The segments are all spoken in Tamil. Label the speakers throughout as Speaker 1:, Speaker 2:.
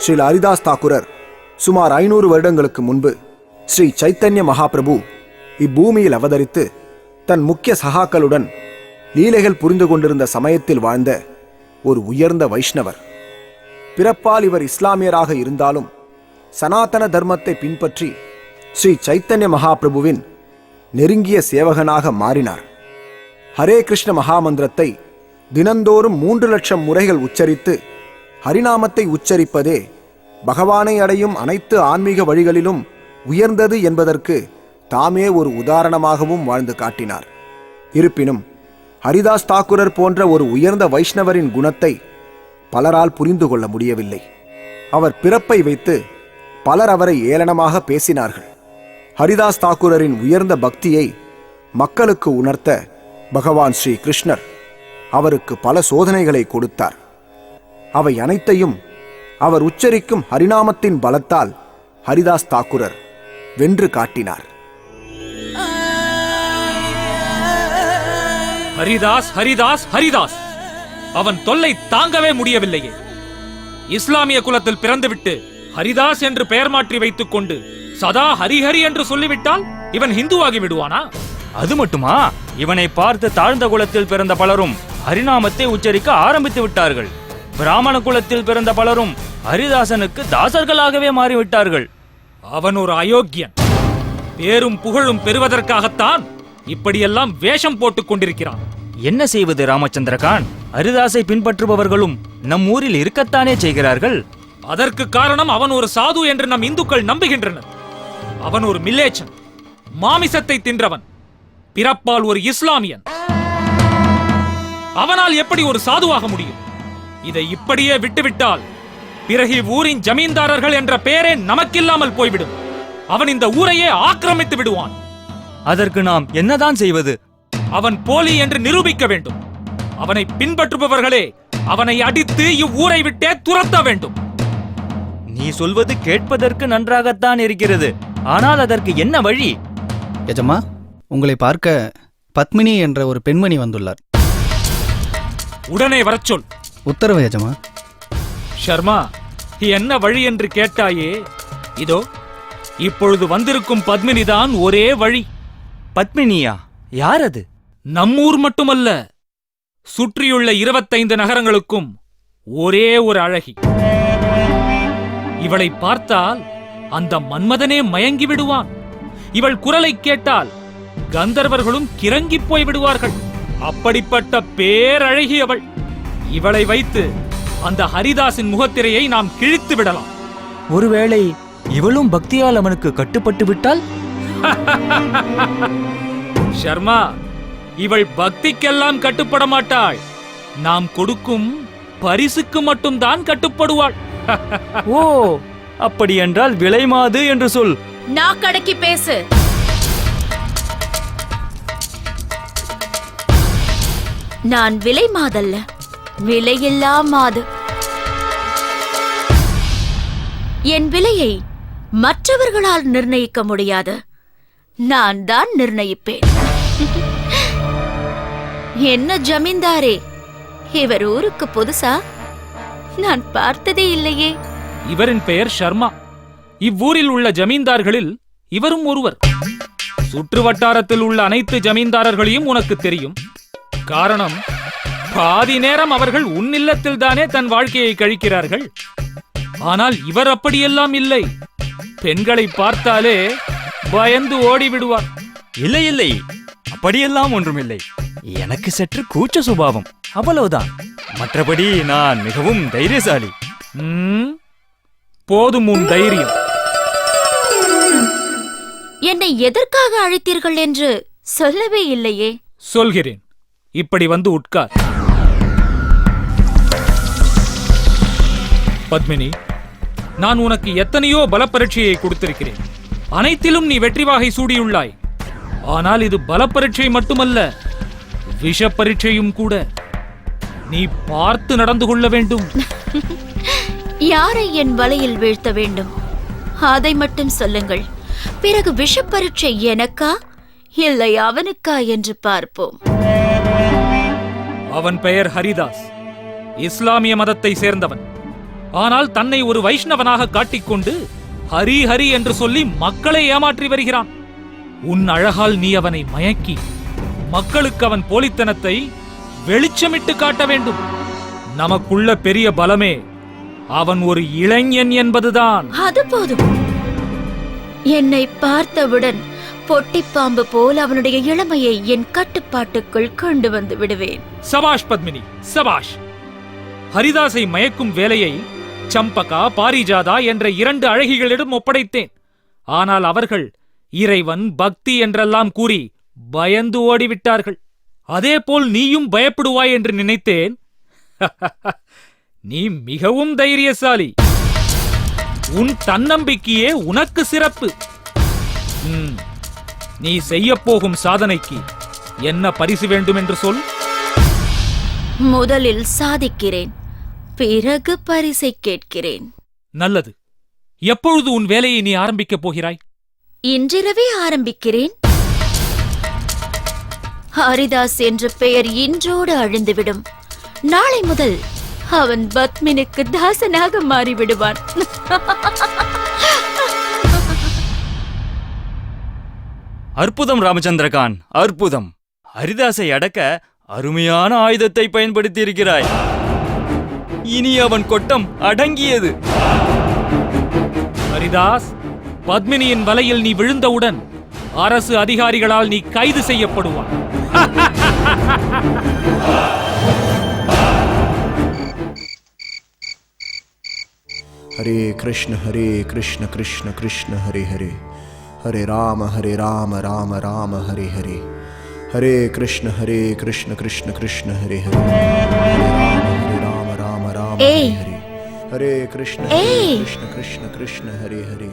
Speaker 1: ஸ்ரீ ஹரிதாஸ் தாக்குரர் சுமார் 500 வருடங்களுக்கு முன்பு ஸ்ரீ சைத்தன்ய மகாபிரபு இப்பூமியில் அவதரித்து தன் முக்கிய சகாக்களுடன் லீலைகள் புரிந்து கொண்டிருந்த சமயத்தில் வாழ்ந்த ஒரு உயர்ந்த வைஷ்ணவர். பிறப்பால் இவர் இஸ்லாமியராக இருந்தாலும் சனாதன தர்மத்தை பின்பற்றி ஸ்ரீ சைத்தன்ய மகாபிரபுவின் நெருங்கிய சேவகனாக மாறினார். ஹரே கிருஷ்ண மகாமந்திரத்தை தினந்தோறும் 3 லட்சம் முறைகள் உச்சரித்து ஹரிநாமத்தை உச்சரிப்பதே பகவானை அடையும் அனைத்து ஆன்மீக வழிகளிலும் உயர்ந்தது என்பதற்கு தாமே ஒரு உதாரணமாகவும் வாழ்ந்து காட்டினார். இருப்பினும் ஹரிதாஸ் தாக்குரர் போன்ற ஒரு உயர்ந்த வைஷ்ணவரின் குணத்தை பலரால் புரிந்து கொள்ள முடியவில்லை. அவர் பிறப்பை வைத்து பலர் அவரை ஏளனமாக பேசினார்கள். ஹரிதாஸ் தாக்குரரின் உயர்ந்த பக்தியை மக்களுக்கு உணர்த்த பகவான் ஸ்ரீ கிருஷ்ணர் அவருக்கு பல சோதனைகளை கொடுத்தார். அவை அனைத்தையும் அவர் உச்சரிக்கும் ஹரிநாமத்தின் பலத்தால் ஹரிதாஸ் தாக்குரர் வென்று காட்டினார்.
Speaker 2: ஹரிதாஸ் ஹரிதாஸ் ஹரிதாஸ், அவன் தொல்லை தாங்கவே முடியவில்லையே. இஸ்லாமிய குலத்தில் பிறந்துவிட்டு ஹரிதாஸ் என்று பெயர் மாற்றி வைத்துக் கொண்டு சதா ஹரிஹரி என்று சொல்லிவிட்டால் இவன் ஹிந்துவாகி விடுவானா?
Speaker 3: அது மட்டுமா, இவனை பார்த்து தாழ்ந்த குலத்தில் பிறந்த பலரும் ஹரிநாமத்தை உச்சரிக்க ஆரம்பித்து விட்டார்கள். பிராமண குலத்தில் பிறந்த பலரும் ஹரிதாசனுக்கு தாசர்களாகவே மாறிவிட்டார்கள்.
Speaker 2: அவன் ஒரு அயோக்கியன். பேரும் புகழும் பெறுவதற்காகத்தான் இப்படியெல்லாம் வேஷம் போட்டுக் கொண்டிருக்கிறான்.
Speaker 3: என்ன செய்வது ராமச்சந்திரகான்? ஹரிதாசை பின்பற்றுபவர்களும் நம் ஊரில் இருக்கத்தானே செய்கிறார்கள்.
Speaker 2: அதற்கு காரணம் அவன் ஒரு சாது என்று நம் இந்துக்கள் நம்புகின்றனர். அவன் ஒரு மில்லேச்சன், மாமிசத்தை தின்றவன், பிறப்பால் ஒரு இஸ்லாமியன். அவனால் எப்படி ஒரு சாதுவாக முடியும்? இதை இப்படியே விட்டுவிட்டால் பிறகு ஊரின் ஜமீன்தாரர்கள் என்ற பெயரே நமக்கில்லாமல் போய்விடும். அவன் இந்த ஊரையே ஆக்கிரமித்து விடுவான்.
Speaker 3: அதற்கு நாம் என்னதான் செய்வது?
Speaker 2: அவன் போலி என்று நிரூபிக்க வேண்டும். அவனை பின்பற்றுபவர்களே அவனை அடித்து இவ்வூரை விட்டே துரத்த வேண்டும்.
Speaker 3: நீ சொல்வது கேட்பதற்கு நன்றாகத்தான் இருக்கிறது. ஆனால் அதற்கு என்ன வழி?
Speaker 4: எஜமா, உங்களை பார்க்க பத்மினி என்ற ஒரு பெண்மணி வந்துள்ளார்.
Speaker 2: உடனே வரச் சொல்.
Speaker 4: உத்தரவு எஜமா.
Speaker 2: ஷர்மா, என்ன வழி என்று கேட்டாயே, இதோ இப்பொழுது வந்திருக்கும் பத்மினிதான் ஒரே வழி.
Speaker 3: பத்மினியா? யார் அது?
Speaker 2: நம்மூர் மட்டுமல்ல, சுற்றியுள்ள 25 நகரங்களுக்கும் ஒரே ஒரு அழகி. இவளை பார்த்தால் அந்த மன்மதனே மயங்கி விடுவான். இவள் குரலை கேட்டால் கந்தர்வர்களும் கிறங்கி போய் விடுவார்கள். அப்படிப்பட்ட பேரழகி அவள். இவளை வைத்து அந்த ஹரிதாசின் முகத்திரையை நாம் கிழித்து விடலாம்.
Speaker 3: ஒருவேளை இவளும் பக்தியால் அவனுக்கு கட்டுப்பட்டு விட்டால்?
Speaker 2: ஷர்மா, இவள் பக்திக்கெல்லாம் கட்டுப்பட மாட்டாள். நாம் கொடுக்கும் பரிசுக்கு மட்டும்தான் கட்டுப்படுவாள்.
Speaker 3: ஓ, அப்படி என்றால் விலை மாது என்று சொல்.
Speaker 5: நாக்கடக்கி பேசு. நான் விலை மாதல்ல, விலையில்லா மாது. என் விலையை மற்றவர்களால் நிர்ணயிக்க முடியாது, நான் தான் நிர்ணயிப்பேன். என்ன ஜமீன்தாரே, இவர் ஊருக்கு புதுசா? நான் பார்த்ததே இல்லையே.
Speaker 2: இவரின் பெயர் ஷர்மா. இவ்வூரில் உள்ள ஜமீன்தார்களில் இவரும் ஒருவர். சுற்று வட்டாரத்தில் உள்ள அனைத்து ஜமீன்தாரர்களையும் உனக்கு தெரியும். காரணம், பாதி நேரம் அவர்கள் உன் இல்லத்தில் தானே தன் வாழ்க்கையை கழிக்கிறார்கள். ஆனால் இவர் அப்படியெல்லாம் இல்லை. பெண்களை பார்த்தாலே பயந்து ஓடிவிடுவார்.
Speaker 3: இல்லை இல்லை, அப்படியெல்லாம் ஒன்றுமில்லை. எனக்கு சற்று கூச்ச சுபாவம், அவ்வளவுதான். மற்றபடி நான் மிகவும் தைரியசாலி.
Speaker 2: போதும் உன் தைரியம்.
Speaker 5: என்னை எதற்காக அழைத்தீர்கள் என்று சொல்லவே இல்லையே.
Speaker 2: சொல்கிறேன், இப்படி வந்து உட்கார். பத்மினி, நான் உனக்கு எத்தனையோ பலப்பரீட்சையை கொடுத்திருக்கிறேன். அனைத்திலும் நீ வெற்றி வாகை சூடியுள்ளாய். ஆனால் இது பலப்பரீட்சை மட்டுமல்ல, விஷ பரீட்சையும் கூட. நீ பார்த்து நடந்து கொள்ள வேண்டும்.
Speaker 5: யாரை என் வலையில் வீழ்த்த வேண்டும் அதை மட்டும் சொல்லுங்கள். பிறகு விஷ பரீட்சை எனக்கா இல்லை அவனுக்கா என்று பார்ப்போம்.
Speaker 2: அவன் பெயர் ஹரிதாஸ், இஸ்லாமிய மதத்தை சேர்ந்தவன். ஆனால் தன்னை ஒரு வைஷ்ணவனாக காட்டிக்கொண்டு ஹரி ஹரி என்று சொல்லி மக்களை ஏமாற்றி வருகிறான். உன் அழகால் நீ அவனை மயக்கி மக்களுக்கு அவன் போலித்தனத்தை வெளிச்சமிட்டு காட்ட வேண்டும். நமக்குள்ள பெரிய பலமே அவன் ஒரு இளைஞன் என்பதுதான்.
Speaker 5: அது போதும். என்னை பார்த்தவுடன் பொட்டிப்பாம்பு போல் அவனுடைய இளமையை என் கட்டுப்பாட்டுக்குள் கொண்டு வந்து விடுவேன்.
Speaker 2: சபாஷ் பத்மினி, சபாஷ். ஹரிதாஸை மயக்கும் வேலையை சம்பகா, பாரிஜாதா என்ற 2 அழகிகளிடம் ஒப்படைத்தேன். ஆனால் அவர்கள் இறைவன், பக்தி என்றெல்லாம் கூறி பயந்து ஓடிவிட்டார்கள். அதேபோல் நீயும் பயப்படுவாய் என்று நினைத்தேன். நீ மிகவும் தைரியசாலி. உன் தன்னம்பிக்கையே உனக்கு சிறப்பு. நீ செய்யப்போகும் சாதனைக்கு என்ன பரிசு வேண்டும் என்று சொல்.
Speaker 5: முதலில் சாதிக்கிறேன், பிறகு பரிசை கேட்கிறேன்.
Speaker 2: நல்லது. எப்பொழுது உன் வேலையை நீ ஆரம்பிக்கப் போகிறாய்?
Speaker 5: இன்றிரவே ஆரம்பிக்கிறேன். ஹரிதாஸ் என்ற பெயர் இன்றோடு அழிந்துவிடும். நாளை முதல் அவன் பத்மினுக்கு தாசனாக மாறிவிடுவான்.
Speaker 3: அற்புதம் ராமச்சந்திரகான், அற்புதம். ஹரிதாஸை அடக்க அருமையான ஆயுதத்தை பயன்படுத்தி இருக்கிறாய். இனி அவன் கொட்டம் அடங்கியது.
Speaker 2: ஹரிதாஸ், பத்மினியின் வலையில் நீ விழுந்தவுடன் அரசு அதிகாரிகளால் நீ கைது செய்யப்படுவாய்.
Speaker 1: ஹரே கிருஷ்ண கிருஷ்ண கிருஷ்ண ஹரே ஹரே, ஹரே ராம ராம ராம ஹரே ஹரே, ஹரே கிருஷ்ண கிருஷ்ண கிருஷ்ண ஹரே ஹரே, ஹரே ராம ராம ராம
Speaker 5: ஏய்.
Speaker 1: ஹரே, ஹரே கிருஷ்ண
Speaker 5: ஏய்.
Speaker 1: கிருஷ்ண ஹரே ஹரே,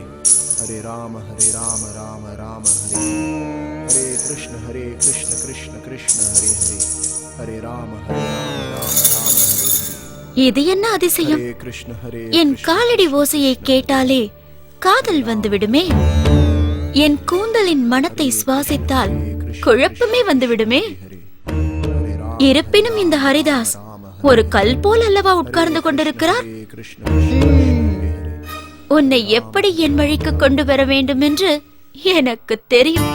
Speaker 1: ஹரே ராம ராம ராம ஹரே, ஹரே கிருஷ்ண கிருஷ்ண ஹரே ஹரே, ஹரே ராம ராம ராம ஹரே.
Speaker 5: இது என்ன அதிசயம்!
Speaker 1: ஹரே கிருஷ்ண
Speaker 5: என் காலடி ஓசையை கேட்டாலே காதல் வந்துவிடுமே. என் கூந்தலின் மனத்தை சுவாசித்தால் குழப்பமே வந்துவிடுமே. இருப்பினும் இந்த ஹரிதாஸ் ஒரு கல் போல் அல்லவா உட்கார்ந்து கொண்டிருக்கிறார். உன்னை எப்படி என் வழிக்கு கொண்டு வர வேண்டும் என்று எனக்கு தெரியும்.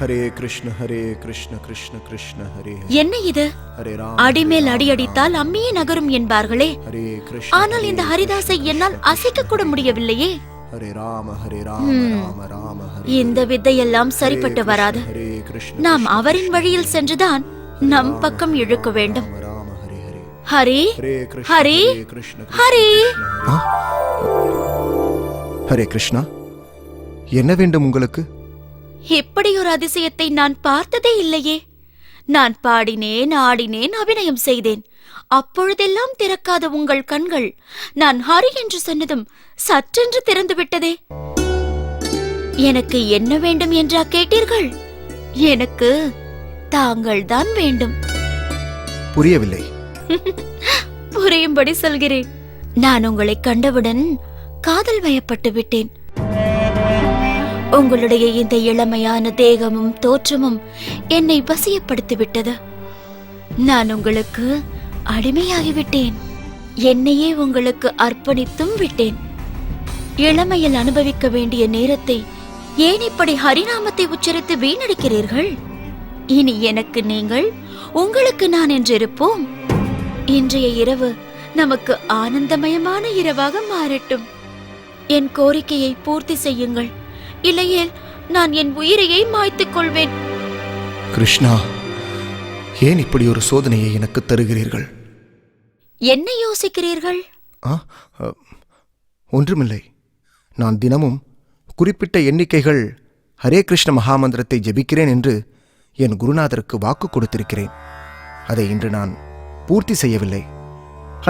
Speaker 1: ஹரே கிருஷ்ண கிருஷ்ண கிருஷ்ண ஹரே
Speaker 5: என்ன இது?
Speaker 1: ஹரே ராம
Speaker 5: அடிமேல் அடி அடித்தால் அம்மியே நகரும் என்பார்களே.
Speaker 1: ஹரே கிருஷ்ண
Speaker 5: ஆனால் இந்த ஹரிதாஸை என்னால் அசைக்க கூட முடியவில்லையே.
Speaker 1: ஹரே ராம ராம ராம ஹரே.
Speaker 5: இந்த வித்தையெல்லாம் சரிப்பட்டு வராது.
Speaker 1: ஹரே கிருஷ்ண
Speaker 5: நாம் அவரின் வழியில் சென்றுதான் நம் பக்கம் இழுக்க வேண்டும்.
Speaker 1: ராம ஹரே ஹரே.
Speaker 5: ஹரி
Speaker 1: ஹரே கிருஷ்ண
Speaker 5: ஹரி
Speaker 1: கிருஷ்ண
Speaker 5: ஹரி.
Speaker 1: ஹரே கிருஷ்ணா, என்ன வேண்டும் உங்களுக்கு?
Speaker 5: இப்படி ஒரு அதிசயத்தை நான் பார்த்ததே இல்லையே. நான் பாடினேன், ஆடினேன், அபிநயம் செய்தேன். அப்பொழுதெல்லாம் திறக்காத உங்கள் கண்கள் நான் ஹரி என்று சொன்னதும் சற்றென்று திறந்து விட்டதே. எனக்கு என்ன வேண்டும் என்றா கேட்டீர்கள்? எனக்கு தாங்கள் தான் வேண்டும்.
Speaker 1: புரியவில்லை.
Speaker 5: புரியும்படி சொல்கிறேன். நான் உங்களை கண்டவுடன் காதல் வயப்பட்டு விட்டேன். உங்களுடைய இந்த இளமையான தேகமும் தோற்றமும் என்னை வசியப்படுத்திவிட்டது. நான் உங்களுக்கு அடிமையாகிவிட்டேன். என்னையே உங்களுக்கு அர்ப்பணித்தும் விட்டேன். இளமையில் அனுபவிக்க வேண்டிய நேரத்தை ஏன் இப்படி ஹரிநாமத்தை உச்சரித்து வீணடிக்கிறீர்கள்? இனி எனக்கு நீங்கள், உங்களுக்கு நான் என்றிருப்போம். இன்றைய இரவு நமக்கு ஆனந்தமயமான இரவாக மாறட்டும். என் கோரிக்கையை பூர்த்தி செய்யுங்கள். இல்லையேல் நான் என் உயிரையை மாய்த்துக் கொள்வேன்.
Speaker 1: கிருஷ்ணா, ஏன் இப்படி ஒரு சோதனையை எனக்கு தருகிறீர்கள்?
Speaker 5: என்ன யோசிக்கிறீர்கள்?
Speaker 1: ஒன்றுமில்லை. நான் தினமும் குறிப்பிட்ட எண்ணிக்கைகள் ஹரே கிருஷ்ண மகாமந்திரத்தை ஜெபிக்கிறேன் என்று என் குருநாதருக்கு வாக்கு கொடுத்திருக்கிறேன். அதை இன்று நான் பூர்த்தி செய்யவில்லை.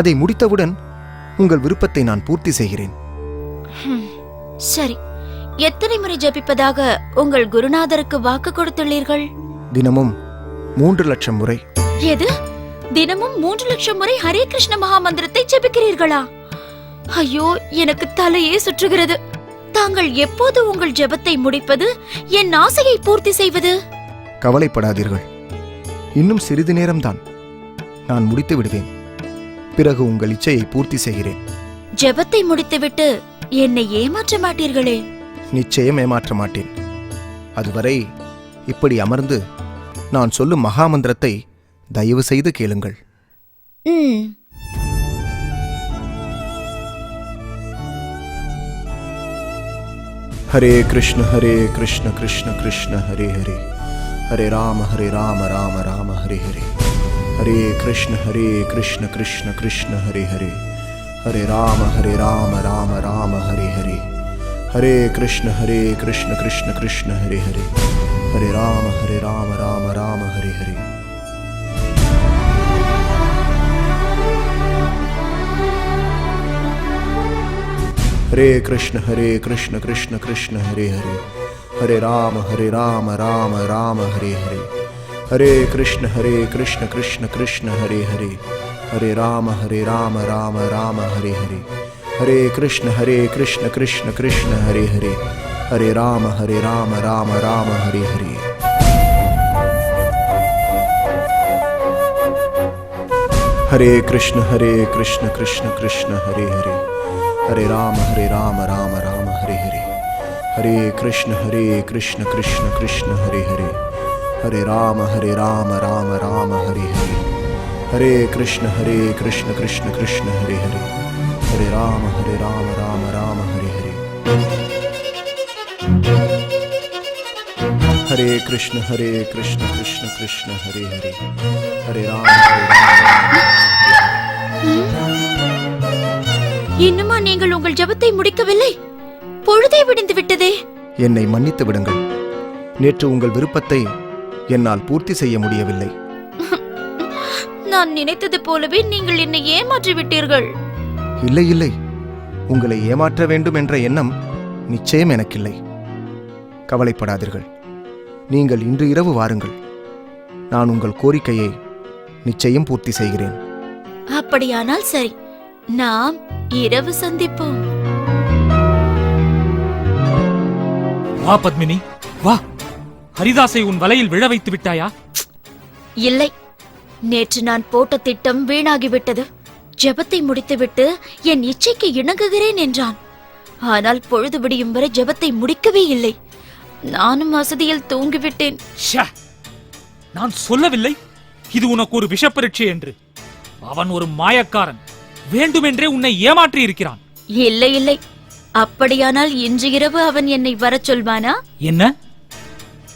Speaker 1: அதை முடித்தவுடன் உங்கள் விருப்பத்தை நான் பூர்த்தி செய்கிறேன்.
Speaker 5: சரி, எத்தனை முறை ஜபிப்பதாக உங்கள் குருநாதருக்கு வாக்கு கொடுத்துள்ளீர்கள்?
Speaker 1: தினமும் 3 லட்சம் முறை.
Speaker 5: எது? தினமும் 3 லட்சம் முறை ஹரே கிருஷ்ண மகாமந்திரத்தை ஜபிக்கிறீர்களா? ஐயோ, எனக்கு தலையே சுற்றுகிறது. தாங்கள் எப்போது உங்கள் ஜெபத்தை முடிப்பது, என் ஆசையை பூர்த்தி செய்வது?
Speaker 1: கவலைப்படாதீர்கள், இன்னும் சிறிது நேரம்தான். நான் முடித்து விடுவேன். பிறகு உங்கள் இச்சையை பூர்த்தி செய்கிறேன்.
Speaker 5: ஜெபத்தை முடித்துவிட்டு என்னை ஏமாற்ற மாட்டீர்களே?
Speaker 1: நிச்சயம் ஏமாற்ற மாட்டேன். அதுவரை இப்படி அமர்ந்து நான் சொல்லும் மகாமந்திரத்தை தயவு செய்து கேளுங்கள். ஹரே கிருஷ்ண கிருஷ்ண கிருஷ்ண ஹரே ஹரே. ஹரே ராம ராம ராம ஹரே ஹரே. ஹரே கிருஷ்ண கிருஷ்ண கிருஷ்ண ஹரே ஹரே. ஹரே ராம ராம ராம ஹரே ஹரே. ஹரே கிருஷ்ண கிருஷ்ண கிருஷ்ண ஹரே ஹரே. ஹரே ராம ராம ராம ஹரே ஹரே. ஹரே கிருஷ்ண கிருஷ்ண ஹரே ஹரே. ஹரே ராம ராம ராம ஹரே ஹரே. ஹரே கிருஷ்ண கிருஷ்ண ஹரே ஹரே. ஹரே ராம ராம ராம ஹரே ஹரே. ஹரே கிருஷ்ண கிருஷ்ண ஹரே ஹரே. ஹரே ராம ராம ராம ஹரே ஹரே. ஹரே கிருஷ்ண கிருஷ்ண ஹரே ஹரே. ஹரே ராம ராம ராம ஹரே ஹரே. ஹரே கிருஷ்ண கிருஷ்ண ஹரே ஹரே. ஹரே ராம ராம ராம ஹரே ஹரே. ஹரே கிருஷ்ண கிருஷ்ண ஹரே ஹரே. ஹரே ராம ராம ராம ஹரே ஹரே. ஹரே கிருஷ்ண கிருஷ்ண ஹரே ஹரே. ஹரே ராம
Speaker 5: இன்னுமா நீங்கள் உங்கள் ஜெபத்தை முடிக்கவில்லை? பொழுதே விடிந்து விட்டதே.
Speaker 1: என்னை மன்னித்து விடுங்கள். நேற்று உங்கள் விருப்பத்தை என்னால் பூர்த்தி செய்ய முடியவில்லை.
Speaker 5: நான் நினைத்தது போலவே நீங்கள் என்னை ஏமாற்றி விட்டீர்கள்.
Speaker 1: இல்லை இல்லை, உங்களை ஏமாற்ற வேண்டும் என்ற எண்ணம் நிச்சயம் எனக்கில்லை. கவலைப்படாதீர்கள். நீங்கள் இன்று இரவு வாருங்கள். நான் உங்கள் கோரிக்கையை நிச்சயம் பூர்த்தி செய்கிறேன்.
Speaker 5: அப்படியானால் சரி, நாம் இரவு சந்திப்போம்.
Speaker 2: வா பத்மினி, வா. ஹரிதாஸை உன் வலையில் விழ வைத்து விட்டாயா?
Speaker 5: இல்லை, நேற்று நான் போட்ட திட்டம் வீணாகிவிட்டது. ஜெபத்தை முடித்துவிட்டு என் இச்சைக்கு இணங்குகிறேன் என்றான். ஆனால் பொழுது விடியும் வரை ஜெபத்தை முடிக்கவே இல்லை. நானும் வசதியில் தூங்கிவிட்டேன்.
Speaker 2: ச்சே! நான் சொல்லவில்லை இது உனக்கு ஒரு விஷப்பரீட்சை என்று. அவன் ஒரு மாயக்காரன், வேண்டுமென்றே உன்னை ஏமாற்றி இருக்கிறான்.
Speaker 5: இல்லை இல்லை, அப்படியானால் இன்று இரவு அவன் என்னை வரச் சொல்வானா?
Speaker 2: என்ன?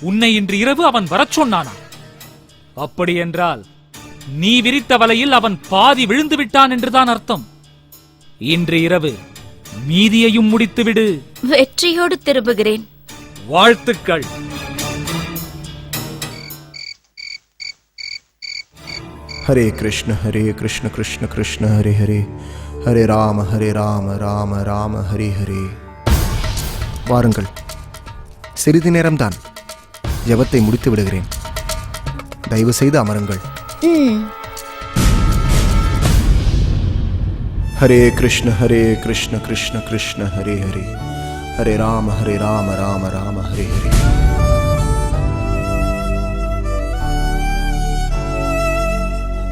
Speaker 2: உன்னை இன்று இரவு அவன் வரச் சொன்னானா? அப்படி என்றால் நீ விரித்த வலையில் அவன் பாதி விழுந்து விட்டான் என்றுதான் அர்த்தம். இன்று இரவு மீதியையும் முடித்துவிடு.
Speaker 5: வெற்றியோடு திரும்புகிறேன்.
Speaker 2: வாழ்த்துக்கள்.
Speaker 1: ஹரே கிருஷ்ண கிருஷ்ண கிருஷ்ண ஹரே ஹரே, ஹரே ராம ராம ராம ஹரே ஹரே. வாருங்கள், சிறிது நேரம்தான், ஜெபத்தை முடித்து விடுகிறேன். தயவு செய்து அமருங்கள். ஹரே கிருஷ்ண கிருஷ்ண கிருஷ்ண ஹரே ஹரே, ஹரே ராம ராம ராம ஹரே ஹரே.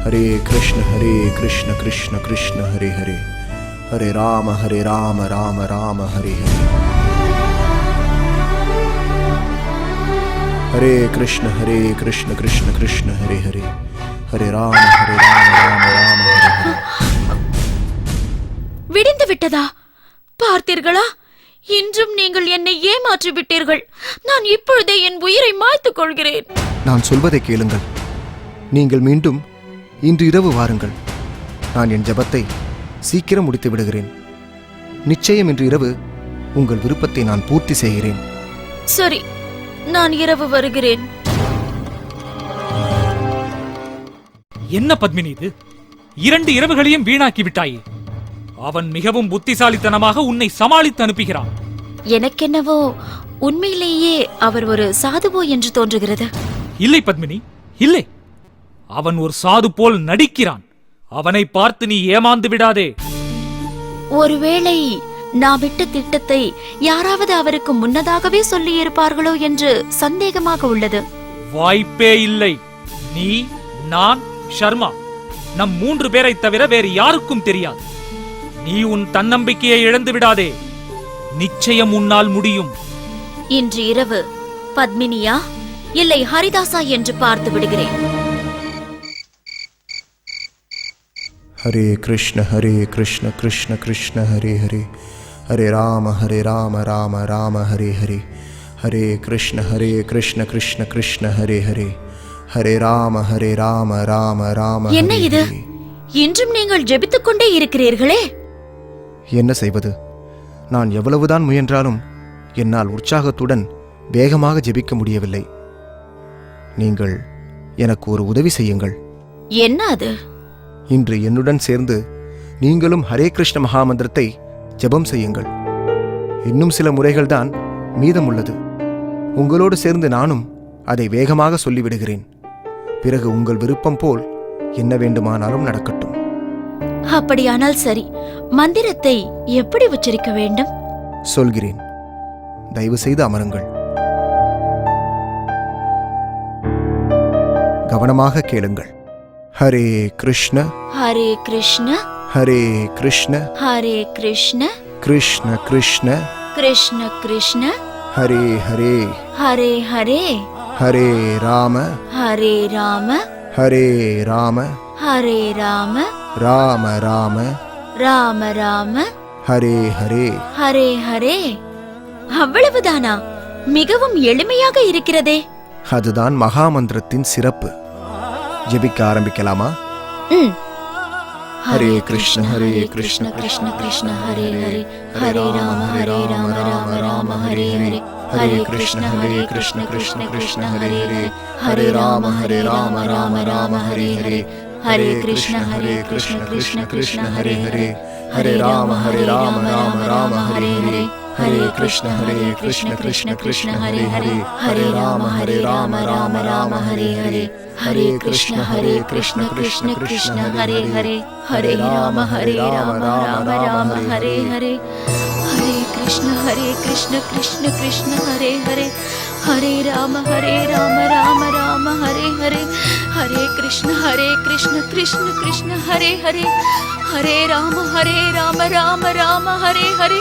Speaker 1: ஹரே கிருஷ்ண கிருஷ்ண கிருஷ்ண ஹரே ஹரே, ஹரே ராம ராம ராம ஹரே ஹரே. ஹரே கிருஷ்ண கிருஷ்ண கிருஷ்ண ஹரே ஹரே, ஹரே ராம ராம ராம ஹரே ஹரே.
Speaker 5: விடிந்து விட்டதா? பார்த்தீர்களா? இன்றும் நீங்கள் என்னை ஏமாற்றி விட்டீர்கள். நான் இப்பொழுதே என் உயிரை மாய்த்துக் கொள்கிறேன்.
Speaker 1: நான் சொல்வதை கேளுங்கள். நீங்கள் மீண்டும் இன்று இரவு வாருங்கள். நான் என் ஜெபத்தை சீக்கிரம் முடித்து விடுகிறேன். நிச்சயம் இன்று இரவு உங்கள் விருப்பத்தை நான் பூர்த்தி செய்கிறேன்.
Speaker 5: சரி, நான் இரவு வருகிறேன்.
Speaker 2: என்ன பத்மினி இது? 2 இரவுகளையும் வீணாக்கி விட்டாயே. அவன் மிகவும் புத்திசாலித்தனமாக உன்னை சமாளித்து அனுப்புகிறான்.
Speaker 5: எனக்கென்னவோ உண்மையிலேயே அவர் ஒரு சாதுவோ என்று தோன்றுகிறது.
Speaker 2: இல்லை பத்மினி, இல்லை. அவன் ஒரு சாது போல் நடிக்கிறான். அவனை பார்த்து நீ ஏமாந்து விடாதே.
Speaker 5: ஒருவேளை நான் விட்ட திட்டத்தை யாராவது அவருக்கு முன்னதாகவே சொல்லியிருப்பார்களோ என்று சந்தேகமாக உள்ளது.
Speaker 2: வாய்ப்பே இல்லை. நீ, நான், ஷர்மா, நம் 3 பேரை தவிர வேறு யாருக்கும் தெரியாது. நீ உன் தன்னம்பிக்கையை இழந்து விடாதே. நிச்சயம் உன்னால் முடியும்.
Speaker 5: இன்று இரவு பத்மினியா இல்லை ஹரிதாசா என்று பார்த்து விடுகிறேன்.
Speaker 1: ஹரே கிருஷ்ண கிருஷ்ண கிருஷ்ண ஹரே ஹரே, ஹரே ராம ராம ராம ஹரே ஹரே. ஹரே கிருஷ்ண கிருஷ்ண கிருஷ்ண ஹரே ஹரே, ஹரே ராம ராம ராம.
Speaker 5: என்ன இது? இன்றும் நீங்கள் ஜெபித்துக் கொண்டே இருக்கிறீர்களே.
Speaker 1: என்ன செய்வது? நான் எவ்வளவுதான் முயன்றாலும் என்னால் உற்சாகத்துடன் வேகமாக ஜெபிக்க முடியவில்லை. நீங்கள் எனக்கு ஒரு உதவி செய்யுங்கள்.
Speaker 5: என்ன அது?
Speaker 1: இன்று என்னுடன் சேர்ந்து நீங்களும் ஹரே கிருஷ்ண மகாமந்திரத்தை ஜெபம் செய்யுங்கள். இன்னும் சில முறைகள்தான் மீதமுள்ளது. உங்களோடு சேர்ந்து நானும் அதை வேகமாக சொல்லிவிடுகிறேன். பிறகு உங்கள் விருப்பம் போல் என்ன வேண்டுமானாலும் நடக்கட்டும்.
Speaker 5: அப்படியானால் சரி. மந்திரத்தை எப்படி உச்சரிக்க வேண்டும்?
Speaker 1: சொல்கிறேன். தயவு செய்து அமருங்கள். கவனமாக கேளுங்கள். ஹரே கிருஷ்ண
Speaker 5: ஹரே கிருஷ்ண
Speaker 1: ஹரே கிருஷ்ண
Speaker 5: ஹரே கிருஷ்ண
Speaker 1: கிருஷ்ண கிருஷ்ண
Speaker 5: கிருஷ்ண கிருஷ்ண
Speaker 1: ஹரே ஹரே
Speaker 5: ஹரே ஹரே
Speaker 1: ஹரே ராம
Speaker 5: ஹரே ராம
Speaker 1: ஹரே ராம
Speaker 5: ஹரே ராம
Speaker 1: ராம ராம
Speaker 5: ராம ராம
Speaker 1: ஹரே ஹரே
Speaker 5: ஹரே ஹரே. அவ்வளவுதானா? மிகவும் எளிமையாக இருக்கிறதே.
Speaker 1: அதுதான் மகாமந்திரத்தின் சிறப்பு. ஜெபிக்க ஆரம்பிக்கலாமா? ஹரே கிருஷ்ண கிருஷ்ண
Speaker 5: கிருஷ்ண ஹரே ஹரே, ஹரே ராம ராம ராம ஹரே ஹரே. ஹரே கிருஷ்ண கிருஷ்ண ஹரே ஹரே, ஹரே ராம ராம ராம ஹரே ஹரே. ஹரே கிருஷ்ண கிருஷ்ண ஹரே ஹரே, ஹரே ராம ராம ராம ஹரே ஹரே. ஹரே கிருஷ்ண கிருஷ்ண ஹரே ஹரே, ஹரே ராம ராம ராம ஹரே ஹரே. ஹரே கிருஷ்ண கிருஷ்ண ஹரே ஹரே, ஹரே ராம ராம ராம ஹரே ஹரே. ஹரே கிருஷ்ண கிருஷ்ண ஹரே ஹரே, ஹரே ராம ராம ராம ஹரே ஹரே. ஹரே கிருஷ்ண கிருஷ்ண ஹரே ஹரே, ஹரே ராம ராம ராம ஹரே ஹரே.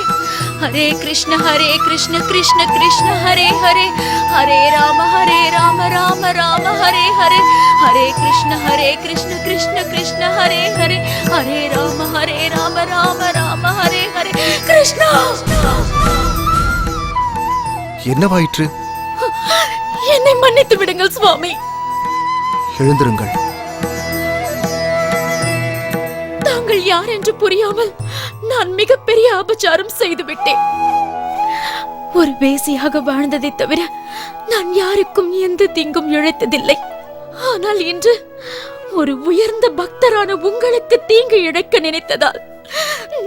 Speaker 5: ஹரே கிருஷ்ண கிருஷ்ண கிருஷ்ண ஹரே ஹரே, ஹரே ராம ராம ராம ஹரே ஹரே, ஹரே கிருஷ்ண கிருஷ்ண கிருஷ்ண ஹரே ஹரே, ஹரே ராம ராம ராம ஹரே ஹரே. கிருஷ்ணா!
Speaker 1: என்னவாயிற்று?
Speaker 5: என்னை மன்னித்து விடுங்கள் சுவாமி.
Speaker 1: எழுந்திருங்கள்.
Speaker 5: தாங்கள் யார் என்று புரியாமல் நான் மிகப்பெரிய அபச்சாரம் செய்துவிட்டேன். ஒரு வேசியாக வாழ்ந்ததை தவிர நான் யாருக்கும் எந்த தீங்கும் இழைத்ததில்லை. ஆனால் இன்று ஒரு உயர்ந்த பக்தரான உங்களுக்கு தீங்கு இழைக்க நினைத்ததால்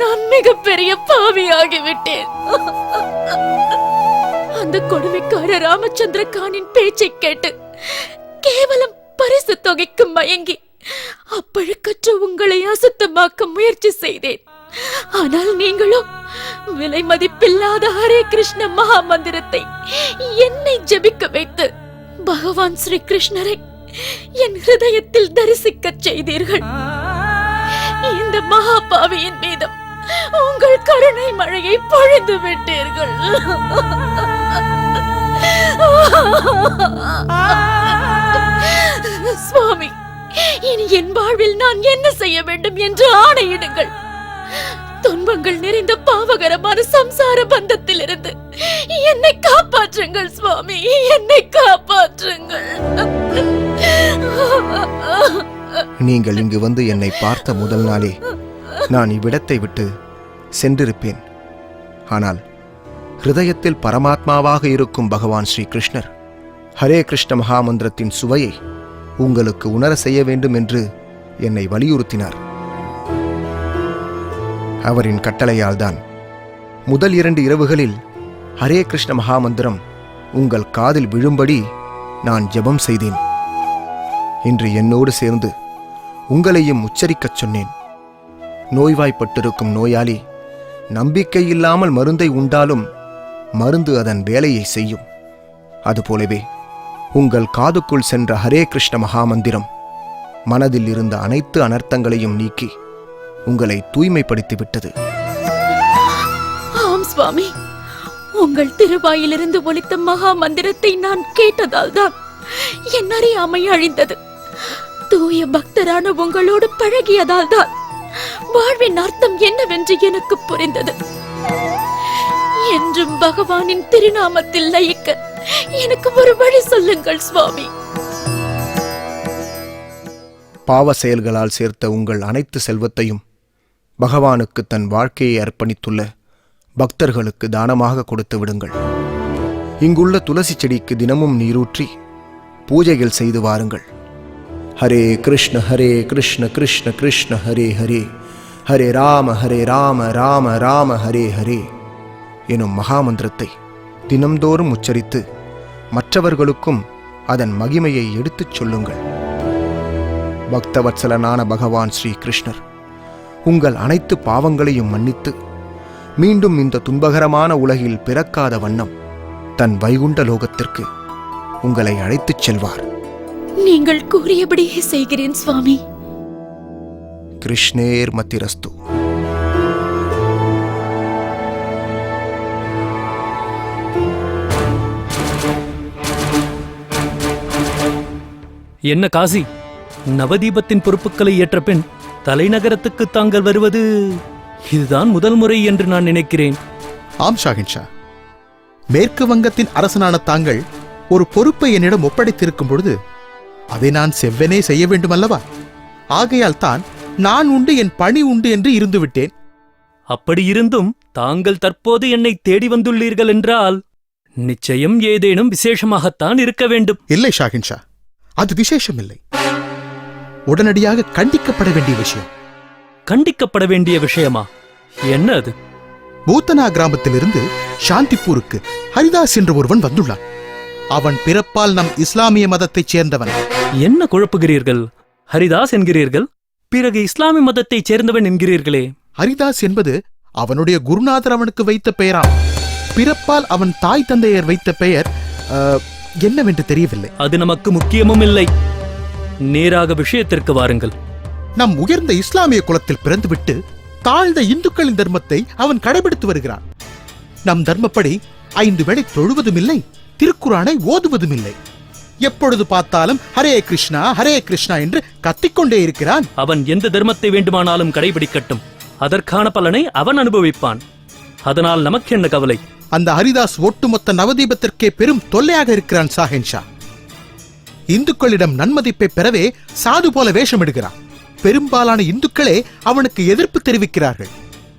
Speaker 5: நான் மிகப்பெரிய பாவியாகிவிட்டேன். அந்த கொடுமைக்கார ராமச்சந்திர கானின் பேச்சை கேட்டு கேவலம் பரிசு தொகைக்கு மயங்கி அப்பழுக்கற்ற உங்களை அசுத்தமாக்க முயற்சி செய்தேன். ஆனால் நீங்களும் விலை மதிப்பில்லாத ஹரே கிருஷ்ண மகா மந்திரத்தை என்னை ஜெபிக்க வைத்து பகவான் ஸ்ரீ கிருஷ்ணரை என் ஹிருதயத்தில் தரிசிக்க செய்தீர்கள். இந்த மகா பாவியின் மீதும் உங்கள் கருணை மழையை பொழிந்து விட்டீர்கள். சுவாமி, இனி என் வாழ்வில் நான் என்ன செய்ய வேண்டும் என்று ஆணையிடுங்கள். துன்பங்கள் நிறைந்த பாவகரமான சம்சார பந்தத்திலிருந்து என்னை காப்பாற்றுங்கள் சுவாமி, என்னை காப்பாற்றுங்கள்.
Speaker 1: நீங்கள் இங்கு வந்து என்னை பார்த்த முதல் நாளே நான் இவ்விடத்தை விட்டு சென்றிருப்பேன். ஆனால் ஹிருதயத்தில் பரமாத்மாவாக இருக்கும் பகவான் ஸ்ரீ கிருஷ்ணர் ஹரே கிருஷ்ண மகாமந்திரத்தின் சுவையை உங்களுக்கு உணர செய்ய வேண்டும் என்று என்னை வலியுறுத்தினார். அவரின் கட்டளையால் தான் முதல் 2 இரவுகளில் ஹரே கிருஷ்ண மகாமந்திரம் உங்கள் காதில் விழும்படி நான் ஜெபம் செய்தேன். இன்று என்னோடு சேர்ந்து உங்களையும் உச்சரிக்கச் சொன்னேன். நோய்வாய்ப்பட்டிருக்கும் நோயாளி நம்பிக்கை இல்லாமல் மருந்தை உண்டாலும் மருந்து அதன் வேலையை செய்யும். அதுபோலவே உங்கள் காதுக்குள் சென்ற ஹரே கிருஷ்ண மகாமந்திரம் மனதில் இருந்த அனைத்து அனர்த்தங்களையும் நீக்கி உங்களை தூய்மைப்படுத்திவிட்டது.
Speaker 5: ஆம் சுவாமி, உங்கள் திருவாயிலிருந்து ஒலித்த மகா மந்திரத்தை நான் கேட்டதால் தான் என் அறியாமை அழிந்தது. தூய பக்தரான உங்களோடு பழகியதால் தான் வாழ்வின் அர்த்தம் என்னவென்று எனக்கு புரிந்தது. என்றும் பகவானின் திருநாமத்தில் லயிக்க எனக்கு ஒரு வழி சொல்லுங்கள் சுவாமி.
Speaker 1: பாவ செயல்களால் சேர்த்த உங்கள் அனைத்து செல்வத்தையும் பகவானுக்கு தன் வாழ்க்கையை அர்ப்பணித்துள்ள பக்தர்களுக்கு தானமாக கொடுத்து விடுங்கள். இங்குள்ள துளசி செடிக்கு தினமும் நீரூற்றி பூஜைகள் செய்து வாருங்கள். ஹரே கிருஷ்ண கிருஷ்ண கிருஷ்ண ஹரே ஹரே, ஹரே ராம ராம ராம ஹரே ஹரே எனும் மகாமந்திரத்தை தினம்தோறும் உச்சரித்து மற்றவர்களுக்கும் அதன் மகிமையை எடுத்துச் சொல்லுங்கள். பக்தவத்சலனான பகவான் ஸ்ரீ கிருஷ்ணர் உங்கள் அனைத்து பாவங்களையும் மன்னித்து மீண்டும் இந்த துன்பகரமான உலகில் பிறக்காத வண்ணம் தன் வைகுண்ட லோகத்திற்கு உங்களை அழைத்துச் செல்வார்.
Speaker 5: நீங்கள் கூறியபடியே செய்கிறேன் சுவாமி.
Speaker 1: கிருஷ்ணேர் மத்திரஸ்து.
Speaker 6: என்ன காசி, நவதீபத்தின் பொறுப்புகளை ஏற்ற பின் தலைநகரத்துக்கு தாங்கள் வருவது இதுதான் முதல் முறை என்று நான் நினைக்கிறேன்.
Speaker 7: ஆம் ஷாஹின்ஷா, மேற்கு வங்கத்தின் அரசனான தாங்கள் ஒரு பொறுப்பை என்னிடம் ஒப்படைத்திருக்கும் பொழுது அதை நான் செவ்வனே செய்ய வேண்டுமல்லவா? ஆகையால் தான் நான் உண்டு என் பணி உண்டு என்று இருந்துவிட்டேன்.
Speaker 6: அப்படியிருந்தும் தாங்கள் தற்போது என்னை தேடி வந்துள்ளீர்கள் என்றால் நிச்சயம் ஏதேனும் விசேஷமாகத்தான் இருக்க வேண்டும்.
Speaker 7: இல்லை ஷாஹின்ஷா, அது விசேஷமில்லை. உடனடியாக கண்டிக்கப்பட வேண்டிய விஷயம்.
Speaker 6: கண்டிக்கப்பட வேண்டிய விஷயமா? என்ன அது?
Speaker 7: பூத்தனா கிராமத்திலிருந்து சாந்திப்பூருக்கு ஹரிதாஸ் என்ற ஒருவன் வந்துள்ளான். அவன் பிறப்பால் நம் இஸ்லாமிய மதத்தைச் சேர்ந்தவன்.
Speaker 6: என்ன குழப்புகிறீர்கள்? ஹரிதாஸ் என்கிறீர்கள், பிறகு இஸ்லாமிய மதத்தைச் சேர்ந்தவன் என்கிறீர்களே.
Speaker 7: ஹரிதாஸ் என்பது அவனுடைய குருநாதர் அவனுக்கு வைத்த பெயராம். பிறப்பால் அவன் தாய் தந்தையர் வைத்த பெயர் என்னவென்று தெரியவில்லை.
Speaker 6: அது நமக்கு முக்கியமும் இல்லை. நேராக விஷயத்திற்கு வாருங்கள்.
Speaker 7: நம் உயர்ந்த இஸ்லாமிய குலத்தில் பிறந்துவிட்டு தாழ்ந்த இந்துக்களின் தர்மத்தை அவன் கடைபிடித்து வருகிறான். நம் தர்மப்படி 5 வேளை தொழுவதும் இல்லை, திருக்குரானை ஓதுவதும் இல்லை. எப்பொழுது பார்த்தாலும் ஹரே கிருஷ்ணா என்று கத்திக்கொண்டே இருக்கிறான்.
Speaker 6: அவன் எந்த தர்மத்தை வேண்டுமானாலும் கடைபிடிக்கட்டும், அதற்கான பலனை அவன் அனுபவிப்பான். அதனால் நமக்கு என்ன கவலை?
Speaker 7: அந்த ஹரிதாஸ் ஒட்டுமொத்த நவதீபத்திற்கே பெரும் தொல்லையாக இருக்கிறான் ஷாஹென்ஷா. இந்துக்களிடம் நன்மதிப்பை பெறவே சாது போல வேஷமிடுகிறான். பெரும்பாலான இந்துக்களே அவனுக்கு எதிர்ப்பு தெரிவிக்கிறார்கள்.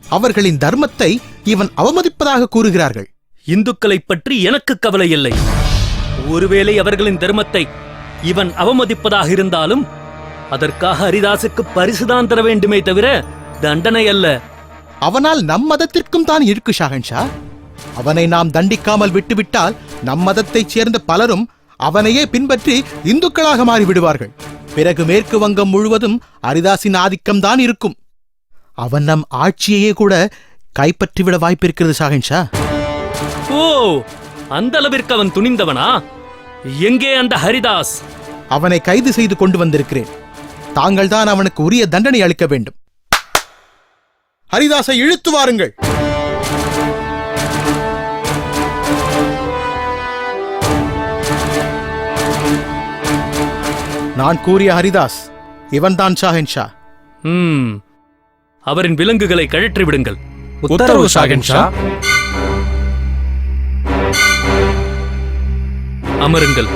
Speaker 7: அவர்களின் தர்மத்தை இவன் அவமதிப்பதாக கூறுகிறார்கள்.
Speaker 6: இந்துக்களைப் பற்றி எனக்கு கவலை இல்லை. ஒருவேளை அவர்களின் தர்மத்தை இவன் அவமதிப்பதாக இருந்தாலும் அதற்காக ஹரிதாசுக்கு பரிசுதான் தர வேண்டுமே தவிர தண்டனை அல்ல.
Speaker 7: அவனால் நம் மதத்திற்கும் தான் இருக்கு ஷாஹென்ஷா. அவனை நாம் தண்டிக்காமல் விட்டுவிட்டால் நம் மதத்தைச் சேர்ந்த பலரும் அவனையே பின்பற்றி இந்துக்களாக மாறிவிடுவார்கள். பிறகு மேற்கு வங்கம் முழுவதும் ஹரிதாசின் ஆதிக்கம்தான் இருக்கும். அவன் நம் ஆட்சியையே கூட கைப்பற்றிவிட வாய்ப்பிருக்கிறது ஷாஹென்ஷா.
Speaker 6: ஓ, அந்த அளவிற்கு அவன் துணிந்தவனா? எங்கே அந்த ஹரிதாஸ்?
Speaker 7: அவனை கைது செய்து கொண்டு வந்திருக்கிறேன். தாங்கள் தான் அவனுக்கு உரிய தண்டனை அளிக்க வேண்டும். ஹரிதாஸை இழுத்து வாருங்கள். நான் கூறிய ஹரிதாஸ் இவன்தான் ஷாஹென்ஷா.
Speaker 6: அவரின் விலங்குகளை கழற்றி விடுங்கள்.
Speaker 2: உத்தரவு ஷாஹென்ஷா.
Speaker 6: அமருங்கள்.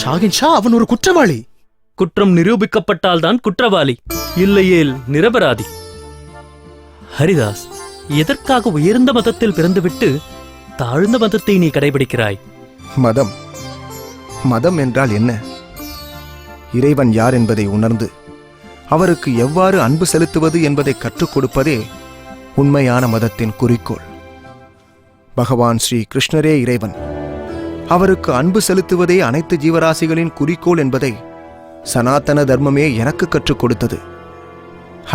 Speaker 7: ஷாஹென்ஷா அவன் ஒரு குற்றவாளி.
Speaker 6: குற்றம் நிரூபிக்கப்பட்டால்தான் குற்றவாளி, இல்லையேல் நிரபராதி. ஹரிதாஸ், எதற்காக உயர்ந்த மதத்தில் பிறந்துவிட்டு தாழ்ந்த மதத்தை நீ கடைபிடிக்கிறாய்?
Speaker 1: மதம் மதம் என்றால் என்ன? இறைவன் யார் என்பதை உணர்ந்து அவருக்கு எவ்வாறு அன்பு செலுத்துவது என்பதை கற்றுக் கொடுப்பதே உண்மையான மதத்தின் குறிக்கோள். பகவான் ஸ்ரீ கிருஷ்ணரே இறைவன். அவருக்கு அன்பு செலுத்துவதே அனைத்து ஜீவராசிகளின் குறிக்கோள் என்பதை சனாதன தர்மமே எனக்கு கற்றுக் கொடுத்தது.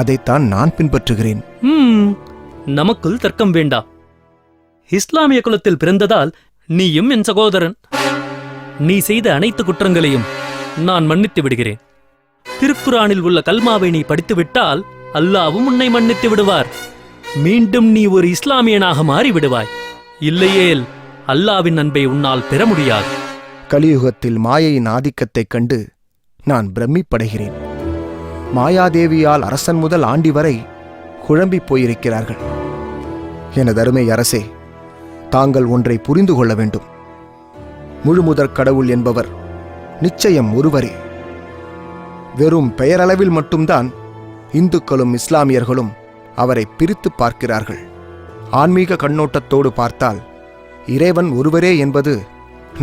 Speaker 1: அதைத்தான் நான் பின்பற்றுகிறேன்.
Speaker 6: நமக்குள் தர்க்கம் வேண்டாம். இஸ்லாமிய குலத்தில் பிறந்ததால் நீயும் என் சகோதரன். நீ செய்த அனைத்து குற்றங்களையும் நான் மன்னித்து விடுகிறேன். திருக்குரானில் உள்ள கல்மாவை நீ படித்துவிட்டால் அல்லாவும் உன்னை மன்னித்து விடுவார். மீண்டும் நீ ஒரு இஸ்லாமியனாக மாறிவிடுவாய். இல்லையேல் அல்லாவின் அன்பை உன்னால் பெற முடியாது.
Speaker 1: கலியுகத்தில் மாயையின் ஆதிக்கத்தைக் கண்டு நான் பிரமிப்படைகிறேன். மாயாதேவியால் அரசன் முதல் ஆண்டி வரை குழம்பிப் போயிருக்கிறார்கள். எனதருமை அரசே, தாங்கள் ஒன்றை புரிந்து கொள்ள வேண்டும். முழுமுதற் கடவுள் என்பவர் நிச்சயம் ஒருவரே. வெறும் பெயரளவில் மட்டும்தான் இந்துக்களும் இஸ்லாமியர்களும் அவரை பிரித்து பார்க்கிறார்கள். ஆன்மீக கண்ணோட்டத்தோடு பார்த்தால் இறைவன் ஒருவரே என்பது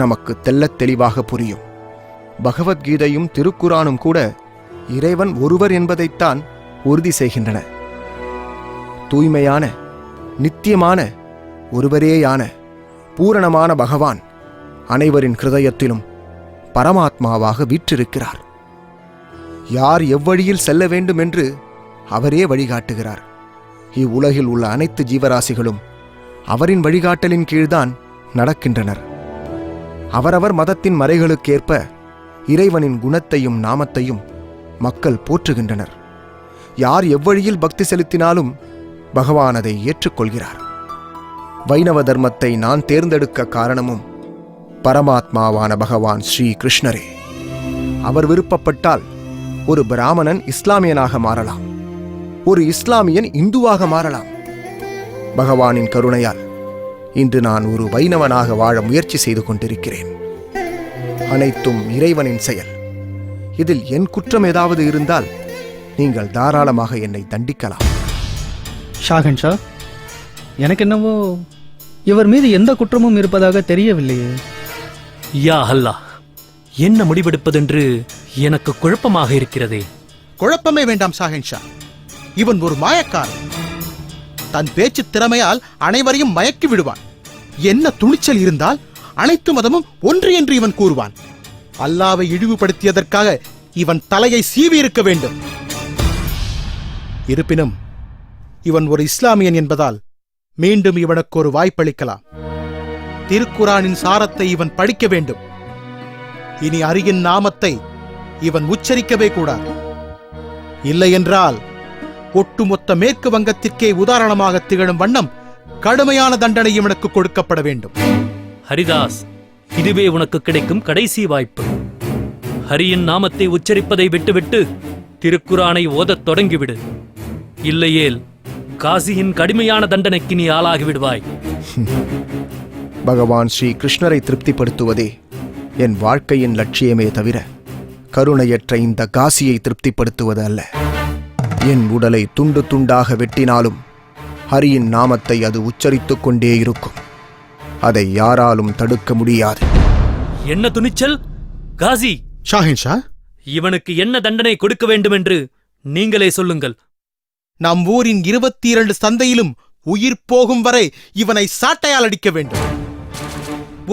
Speaker 1: நமக்கு தெள்ளத் தெளிவாக புரியும். பகவத்கீதையும் திருக்குரானும் கூட இறைவன் ஒருவர் என்பதைத்தான் உறுதி செய்கின்றன. தூய்மையான, நித்தியமான, ஒருவரேயான, பூரணமான பகவான் அனைவரின் ஹிருதயத்திலும் பரமாத்மாவாக வீற்றிருக்கிறார். யார் எவ்வழியில் செல்ல வேண்டும் என்று அவரே வழிகாட்டுகிறார். இவ்வுலகில் உள்ள அனைத்து ஜீவராசிகளும் அவரின் வழிகாட்டலின் கீழ்தான் நடக்கின்றனர். அவரவர் மதத்தின் மறைகளுக்கேற்ப இறைவனின் குணத்தையும் நாமத்தையும் மக்கள் போற்றுகின்றனர். யார் எவ்வழியில் பக்தி செலுத்தினாலும் பகவான் அதை ஏற்றுக்கொள்கிறார். வைணவ தர்மத்தை நான் தேர்ந்தெடுக்க காரணமும் பரமாத்மாவான பகவான் ஸ்ரீ கிருஷ்ணரே. அவர் விருப்பப்பட்டால் ஒரு பிராமணன் இஸ்லாமியனாக மாறலாம், ஒரு இஸ்லாமியன் இந்துவாக மாறலாம். பகவானின் கருணையால் இன்று நான் ஒரு வைணவனாக வாழ முயற்சி செய்து கொண்டிருக்கிறேன். அனைத்தும் இறைவனின் செயல். இதில் என் குற்றம் ஏதாவது இருந்தால் நீங்கள் தாராளமாக என்னை தண்டிக்கலாம்.
Speaker 4: ஷாஹென்ஷா, எனக்கு என்னவோ இவர் மீது எந்த குற்றமும் இருப்பதாக தெரியவில்லையே.
Speaker 6: யா அல்லாஹ், என்ன முடிவெடுப்பதென்று எனக்கு குழப்பமாக இருக்கிறதே.
Speaker 7: குழப்பமே வேண்டாம் ஷாஹென்ஷா. இவன் ஒரு மாயக்காரன். தன் பேச்சு திறமையால் அனைவரையும் மயக்கி விடுவான். என்ன துணிச்சல் இருந்தால் அனைத்து மதமும் ஒன்று என்று இவன் கூறுவான். அல்லாவை இழிவுபடுத்தியதற்காக இவன் தலையை சீவி இருக்க வேண்டும். இருப்பினும் இவன் ஒரு இஸ்லாமியன் என்பதால் மீண்டும் இவனுக்கு ஒரு வாய்ப்பளிக்கலாம். திருக்குரானின் சாரத்தை இவன் படிக்க வேண்டும். இனி அரியின் நாமத்தை இவன் உச்சரிக்கவே கூடாது. இல்லையென்றால் ஒட்டுமொத்த மேற்கு வங்கத்திற்கே உதாரணமாக திகழும் வண்ணம் கடுமையான தண்டனை இவனுக்கு கொடுக்கப்பட வேண்டும்.
Speaker 6: ஹரிதாஸ், இதுவே உனக்கு கிடைக்கும் கடைசி வாய்ப்பு. ஹரியின் நாமத்தை உச்சரிப்பதை விட்டுவிட்டு திருக்குரானை ஓதத் தொடங்கிவிடு. இல்லையேல் காசியின் கடுமையான தண்டனைக்கு நீ ஆளாகி விடுவாய்.
Speaker 1: பகவான் ஸ்ரீ கிருஷ்ணரை திருப்திப்படுத்துவதே என் வாழ்க்கையின் லட்சியமே தவிர கருணையற்ற இந்த காசியை திருப்திப்படுத்துவது அல்ல. என் உடலை துண்டு துண்டாக வெட்டினாலும் ஹரியின் நாமத்தை அது உச்சரித்துக் கொண்டே இருக்கும். அதை யாராலும் தடுக்க முடியாது.
Speaker 6: என்ன துணிச்சல்! காசி,
Speaker 7: ஷாஹின்ஷா,
Speaker 6: இவனுக்கு என்ன தண்டனை கொடுக்க வேண்டும் என்று நீங்களே சொல்லுங்கள்.
Speaker 7: நம் ஊரின் 22 சந்தையிலும் உயிர் போகும் வரை இவனை சாட்டையால் அடிக்க வேண்டும்.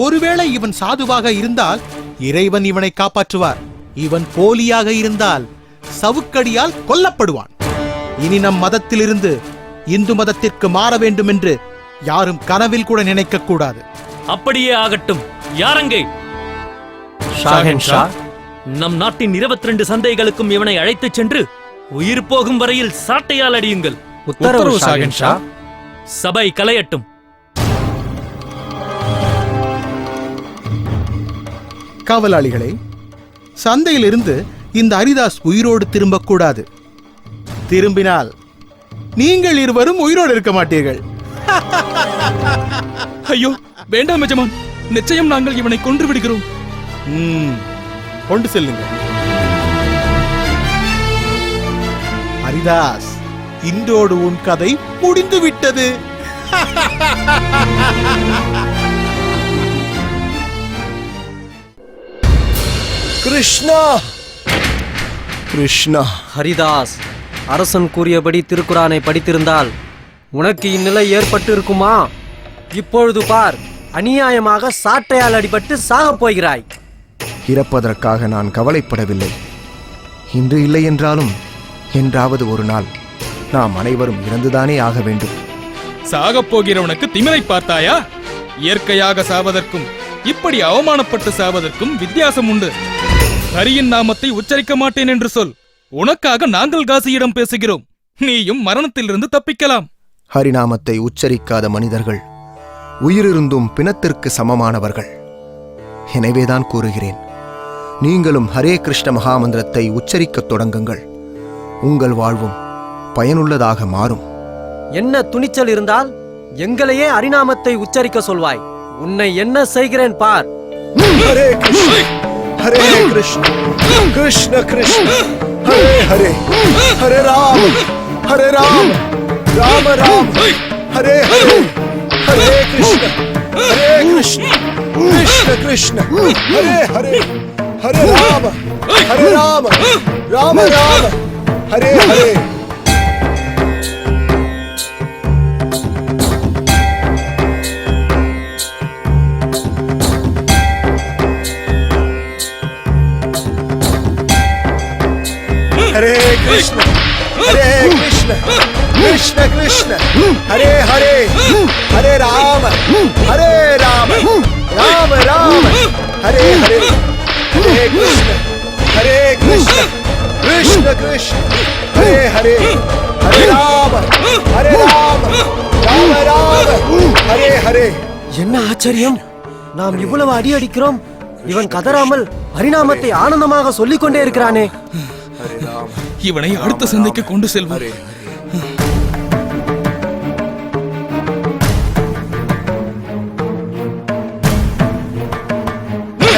Speaker 7: ஒருவேளை இவன் சாதுவாக இருந்தால் இறைவன் இவனை காப்பாற்றுவார். இவன் போலியாக இருந்தால் சவுக்கடியால் கொல்லப்படுவான். இனி நம் மதத்திலிருந்து இந்து மதத்திற்கு மாற வேண்டும் என்று யாரும் கனவில் கூட நினைக்க கூடாது.
Speaker 6: அப்படியே ஆகட்டும். யாரங்கே?
Speaker 8: ஷாஹென்ஷா,
Speaker 6: நம் நாட்டின் 22 சந்தைகளுக்கும் இவனை அழைத்துச் சென்று உயிர் போகும் வரையில் சாட்டையால் அடியுங்கள்.
Speaker 8: உத்தரவு ஷாஹென்ஷா.
Speaker 6: சபை கலையட்டும்.
Speaker 7: காவலாளிகளே, சந்தையிலிருந்து இந்த ஹரிதாஸ் உயிரோடு திரும்பக்கூடாது. திரும்பினால் நீங்கள் இருவரும் உயிரோடு இருக்க மாட்டீர்கள்.
Speaker 2: ஐயோ வேண்டாம் எஜமான், நிச்சயம் நாங்கள் இவனை கொன்று விடுகிறோம்.
Speaker 7: கொண்டு செல்லுங்கள். ஹரிதாஸ், இன்றோடு உன் கதை முடிந்து விட்டது.
Speaker 1: கிருஷ்ணா, கிருஷ்ணா.
Speaker 8: ஹரிதாஸ், அரசன் கூறியபடி திருக்குரானை படித்திருந்தால் உனக்கு இந்நிலை ஏற்பட்டு இருக்குமா? இப்பொழுது பார், அநியாயமாக சாட்டையால் அடிபட்டு சாகப் போகிறாய்.
Speaker 1: இறப்பதற்காக நான் கவலைப்படவில்லை. இன்று இல்லை என்றாலும் என்றாவது ஒரு நாள் நாம் அனைவரும் இறந்துதானே ஆக வேண்டும்.
Speaker 2: சாகப் போகிறவனுக்கு திமிரை பார்த்தாயா? இயற்கையாக சாவதற்கும் இப்படி அவமானப்பட்டு சாவதற்கும் வித்தியாசம் உண்டு. ஹரியின் நாமத்தை உச்சரிக்க மாட்டேன் என்று சொல். உனக்காக நாங்கள் காசியிடம் பேசுகிறோம். நீயும் மரணத்திலிருந்து தப்பிக்கலாம்.
Speaker 1: ஹரிநாமத்தை உச்சரிக்காத மனிதர்கள் உயிரிருந்தும் பிணத்திற்கு சமமானவர்கள். எனவேதான் கூறுகிறேன், நீங்களும் ஹரே கிருஷ்ண மகாமந்திரத்தை உச்சரிக்கத் தொடங்குங்கள். உங்கள் வாழ்வும் பயனுள்ளதாக மாறும்.
Speaker 8: என்ன துணிச்சல் இருந்தால் எங்களையே ஹரிநாமத்தை உச்சரிக்க சொல்வாய். உன்னை என்ன செய்கிறேன் பார்.
Speaker 1: ஹரே கிருஷ்ண, ஹரே கிருஷ்ண, கிருஷ்ண கிருஷ்ண, ஹரே ஹரே, ஹரே ராம, ஹரே ராம, ராம ராம, ஹரே ஹரே, ஹரே கிருஷ்ண, ஹரே கிருஷ்ண, கிருஷ்ண கிருஷ்ண, ஹரே ஹரே, ஹரே ராம, ஹரே ராம, ராம ராம, ஹரே ஹரே. हरे कृष्ण कृष्ण कृष्ण हरे हरे, हरे राम राम राम, हरे हरे, हरे कृष्ण कृष्ण कृष्ण, हरे हरे, हरे राम राम राम, हरे हरे.
Speaker 8: என்ன ஆச்சரியம்! நாம் இவ்வளவு அடி அடிக்கிறோம், இவன் கதறாமல் ஹரிநாமத்தை ஆனந்தமாக சொல்லிக் கொண்டே இருக்கிறானே.
Speaker 2: இவனை அடுத்த சந்தைக்கு கொண்டு செல்வோம்.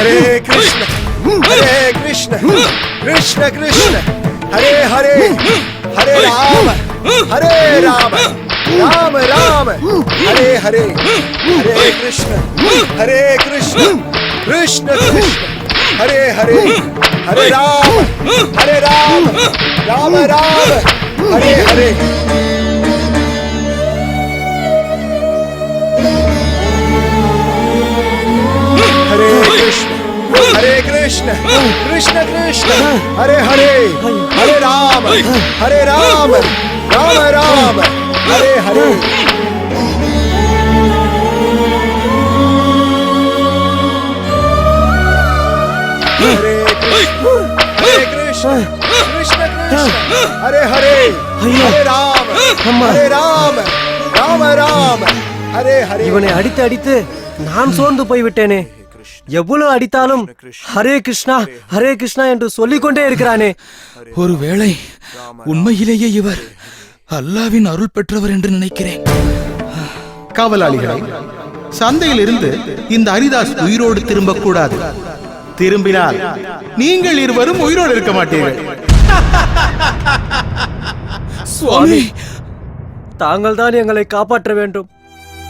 Speaker 1: हरे कृष्ण कृष्ण कृष्ण, हरे हरे, हरे राम राम राम, हरे हरे, हरे कृष्ण कृष्ण कृष्ण, हरे हरे, हरे राम राम राम, हरे हरे. हरे कृष्ण कृष्ण कृष्ण, हरे हरे, हरे राम राम राम, हरे हरे. हरे कृष्ण कृष्ण कृष्ण, ஹரே ஹரே
Speaker 8: ஐயோ.
Speaker 1: ஹரே ராம
Speaker 8: அம்மா.
Speaker 1: ஹரே ராம ராம ராம ஹரே ஹரே.
Speaker 8: இவனை அடித்து அடித்து நான் சோர்ந்து போய்விட்டேனே. எவ்வளவு அடித்தாலும் ஹரே கிருஷ்ணா என்று சொல்லிக்கொண்டே இருக்கிறானே.
Speaker 4: ஒருவேளை உண்மையிலேயே இவர் அல்லாவின் அருள் பெற்றவர் என்று நினைக்கிறேன்.
Speaker 7: காவலாளிகளை, சந்தையிலிருந்து இந்த ஹரிதாஸ் உயிரோடு திரும்பக்கூடாது. திரும்பினால் நீங்கள் இருவரும் உயிரோடு இருக்க மாட்டீர்கள்.
Speaker 8: சுவாமி, தாங்கள் தான் எங்களை காப்பாற்ற வேண்டும்.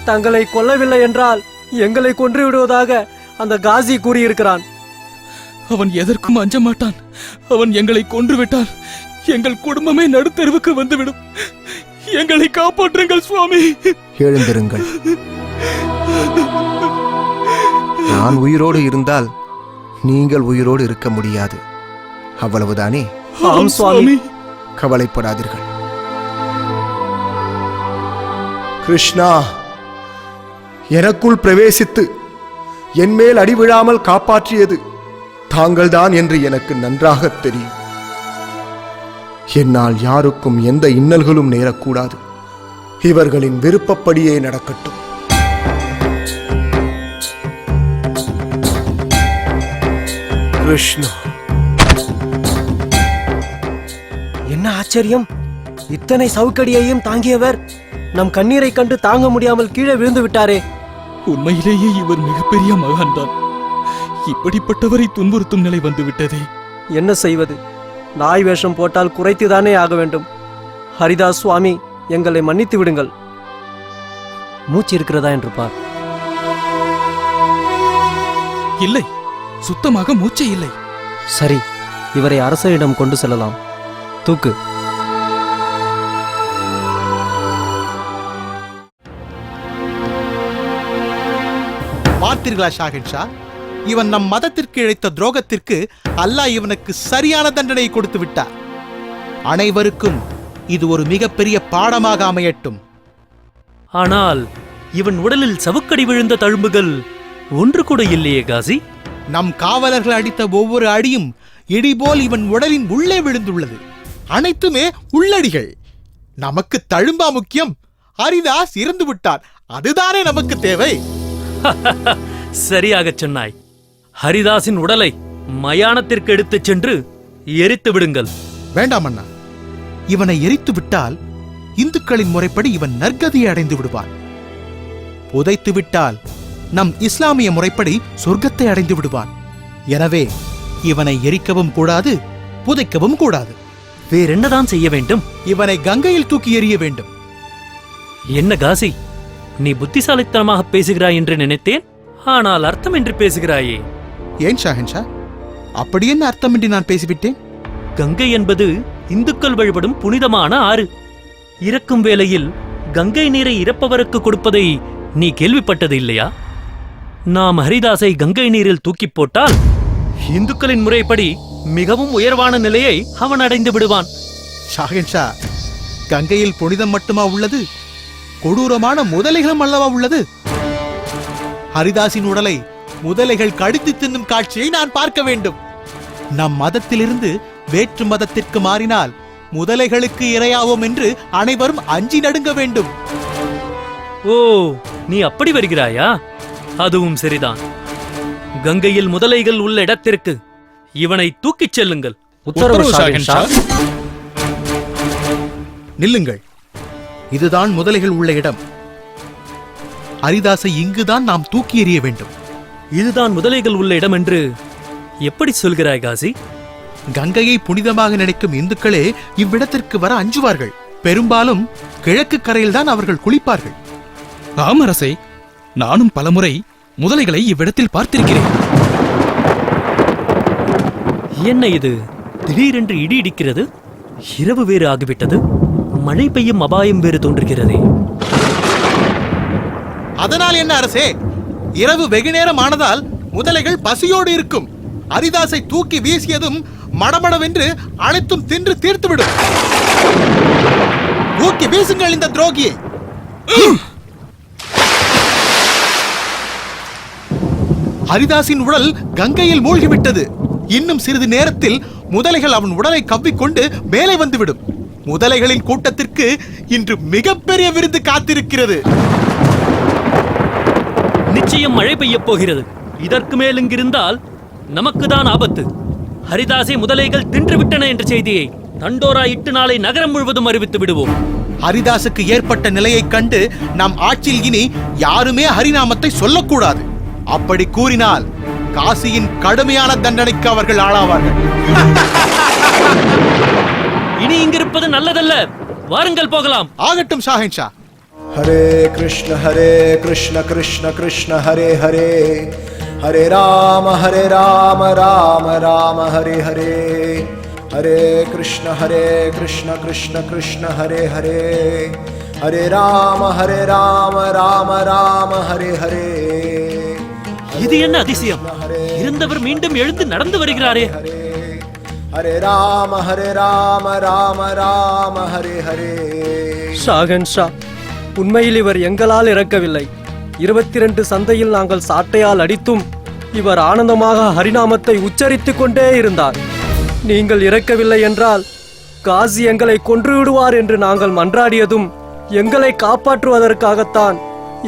Speaker 8: தங்களை கொல்லவில்லை என்றால் எங்களை கொன்று விடுவதாக அந்த காசி கூறியிருக்கிறான்.
Speaker 4: அவன் எதற்கும் அஞ்ச மாட்டான். அவன் எங்களை கொன்று விட்டால் எங்கள் குடும்பமே நடுத்தெருவுக்கு வந்துவிடும். எங்களை காப்பாற்றுங்கள் சுவாமி.
Speaker 1: எழுந்திருங்கள். நான் உயிரோடு இருந்தால் நீங்கள் உயிரோடு இருக்க முடியாது. அவ்வளவுதானே?
Speaker 8: ஆம் சுவாமி.
Speaker 1: கவலைப்படாதீர்கள். கிருஷ்ணா, எனக்குள் பிரவேசித்து என் மேல் அடி விழாமல் காப்பாற்றியது தாங்கள்தான் என்று எனக்கு நன்றாக தெரியும். என்னால் யாருக்கும் எந்த இன்னல்களும் நேரக்கூடாது. இவர்களின் விருப்பப்படியே நடக்கட்டும். கிருஷ்ணா,
Speaker 8: என்ன ஆச்சரியம்! இத்தனை சவுக்கடியையும் தாங்கியவர் நம் கண்ணீரை கண்டு தாங்க முடியாமல் கீழே விழுந்து விட்டாரே.
Speaker 4: உண்மையிலேயே இவர் மிகப்பெரிய மகான் தான். இப்படிப்பட்டவரை துன்புறுத்தும் நிலை வந்துவிட்டதே.
Speaker 8: என்ன செய்வது? நாய் வேஷம் போட்டால் குறைத்துதானே ஆக வேண்டும். ஹரிதாஸ் சுவாமி, எங்களை மன்னித்து விடுங்கள். மூச்சு இருக்கிறதா என்று பார்.
Speaker 4: இல்லை, சுத்தமாக மூச்சே இல்லை.
Speaker 8: சரி, இவரை அரசரிடம் கொண்டு செல்லலாம். தூக்கு.
Speaker 7: பார்த்தீர்களா ஷாஹின்ஷா, இவன் நம் மதத்திற்கு இழைத்த துரோகத்திற்கு அல்லாஹ் இவனுக்கு சரியான தண்டனை கொடுத்து விட்டார். அனைவருக்கும் இது ஒரு மிகப்பெரிய பாடமாக அமையட்டும்.
Speaker 6: ஆனால் இவன் உடலில் சவுக்கடி விழுந்த தழும்புகள் ஒன்று கூட இல்லையே காசி.
Speaker 7: நம் காவலர்கள் அடித்த ஒவ்வொரு அடியும் இடிபோல் இவன் உடலின் உள்ளே விழுந்துள்ளது. அனைத்துமே உள்ளடிகள். நமக்கு தழும்பா முக்கியம்? ஹரிதாஸ் இறந்து விட்டார், அதுதானே நமக்கு தேவை.
Speaker 6: சரியாகச் சொன்னாய். ஹரிதாஸின் உடலை மயானத்திற்கு எடுத்துச் சென்று எரித்து விடுங்கள்.
Speaker 7: வேண்டாம் அண்ணா, இவனை எரித்து விட்டால் இந்துக்களின் முறைப்படி இவன் நற்கதியை அடைந்து விடுவான். புதைத்து விட்டால் நம் இஸ்லாமிய முறைப்படி சொர்க்கத்தை அடைந்து விடுவான். எனவே இவனை எரிக்கவும் கூடாது, புதைக்கவும் கூடாது.
Speaker 6: வேறென்னதான் செய்ய வேண்டும்?
Speaker 7: இவனை கங்கையில் தூக்கி எறிய வேண்டும்.
Speaker 6: என்ன காசி, நீ புத்திசாலித்தனமாக பேசுகிறாய் என்று நினைத்தேன். ஆனால் அர்த்தமின்றி பேசுகிறாயே.
Speaker 7: ஏன் ஷாஹின்ஷா, அப்படி என்ன அர்த்தமின்றி நான் பேசிவிட்டேன்?
Speaker 6: கங்கை என்பது இந்துக்கள் வழிபடும் புனிதமான ஆறு. இறக்கும் வேளையில் கங்கை நீரை இறப்பவருக்கு கொடுப்பதை நீ கேள்விப்பட்டது இல்லையா? நாம் ஹரிதாஸை கங்கை நீரில் தூக்கிப் போட்டால் இந்துக்களின் முறைப்படி மிகவும் உயர்வான நிலையை அவன் அடைந்து விடுவான்.
Speaker 7: ஷாஹின்ஷா, கங்கையில் புனிதம் மட்டுமா உள்ளது? கொடூரமான முதலைகளும் அல்லவா உள்ளது? ஹரிதாஸின் உடலை முதலைகள் கடித்து தின்னும் காட்சியை நான் பார்க்க வேண்டும். நம் மதத்திலிருந்து வேற்று மதத்திற்கு மாறினால் முதலைகளுக்கு இரையாவோம் என்று அனைவரும் அஞ்சி நடுங்க வேண்டும்.
Speaker 6: ஓ, நீ அப்படி வருகிறாயா? அதுவும் சரிதான். கங்கையில் முதலைகள் உள்ள இடத்திற்கு இவனை தூக்கிச் செல்லுங்கள்.
Speaker 8: உத்தரவு ஷாஹின்ஷா.
Speaker 7: நில்லுங்கள். இதுதான் முதலைகள் உள்ள இடம். ஹரிதாஸை இங்குதான் நாம் தூக்கி எறிய வேண்டும்.
Speaker 6: இதுதான் முதலைகள் உள்ள இடம் என்று எப்படி சொல்கிறாய் காசி?
Speaker 7: கங்கையை புனிதமாக நினைக்கும் இந்துக்களே இவ்விடத்திற்கு வர அஞ்சுவார்கள். பெரும்பாலும் கிழக்கு கரையில்தான் அவர்கள் குளிப்பார்கள்.
Speaker 4: ஆமரசே, நானும் பலமுறை முதலைகளை இவ்விடத்தில் பார்த்திருக்கிறேன்.
Speaker 6: என்ன இது? திடீரென்று இடி இடிக்கிறது. இரவு வேறு ஆகிவிட்டது. மழை பெய்யும் அபாயம் வேறு தோன்றுகிறதே.
Speaker 7: அதனால் என்ன அரசே? இரவு வெகு நேரம் ஆனதால் முதலைகள் பசியோடு இருக்கும். ஹரிதாஸை தூக்கி வீசியதும் மடமடவென்று அனைத்தும் தின்று தீர்த்துவிடும். தூக்கி வீசுங்கள் இந்த துரோகியை. ஹரிதாஸின் உடல் கங்கையில் மூழ்கிவிட்டது. இன்னும் சிறிது நேரத்தில் முதலைகள் அவன் உடலை கவ்விக்கொண்டு மேலே வந்துவிடும். முதலைகளின் கூட்டத்திற்கு இன்று மிகப்பெரிய விருந்து காத்திருக்கிறது.
Speaker 6: நிச்சயம் மழை பெய்யப் போகிறது. இதற்கு மேல் இங்கிருந்தால் நமக்குதான் ஆபத்து. ஹரிதாசை முதலைகள் தின்றுவிட்டன என்ற செய்தியை தண்டோரா இட்டு நாளை நகரம் முழுவதும் அறிவித்து விடுவோம்.
Speaker 7: ஹரிதாசுக்கு ஏற்பட்ட நிலையைக் கண்டு நம் ஆட்சியில் இனி யாருமே ஹரிநாமத்தை சொல்லக்கூடாது. அப்படி கூறினால் காசியின் கடுமையான தண்டனைக்கு அவர்கள் ஆளாவார்கள்.
Speaker 6: இனி இங்கிருப்பது நல்லதல்ல. வாருங்கள் போகலாம்.
Speaker 7: ஆகட்டும் ஷாஹின்ஷா.
Speaker 1: ஹரே கிருஷ்ண கிருஷ்ண கிருஷ்ண ஹரே ஹரே, ஹரே ராம ராம ராம ஹரே ஹரே, ஹரே கிருஷ்ண கிருஷ்ண கிருஷ்ண ஹரே ஹரே, ஹரே ராம ராம ராம ஹரே ஹரே.
Speaker 6: இது என்ன அதிசயம்! இருந்தவர் மீண்டும் எழுந்து நடந்து வருகிறாரே.
Speaker 1: ஹரே ராம ராம ராம ஹரே ஹரே.
Speaker 8: ஷாஹன்ஷா, உண்மையில் இவர் எங்களால் இறக்கவில்லை. 22 சந்தையில் நாங்கள் சாட்டையால் அடித்தும் இவர் ஆனந்தமாக ஹரிநாமத்தை உச்சரித்துக் கொண்டே இருந்தார். நீங்கள் இறக்கவில்லை என்றால் காசி எங்களை கொன்று விடுவார் என்று நாங்கள் மன்றாடியதும் எங்களை காப்பாற்றுவதற்காகத்தான்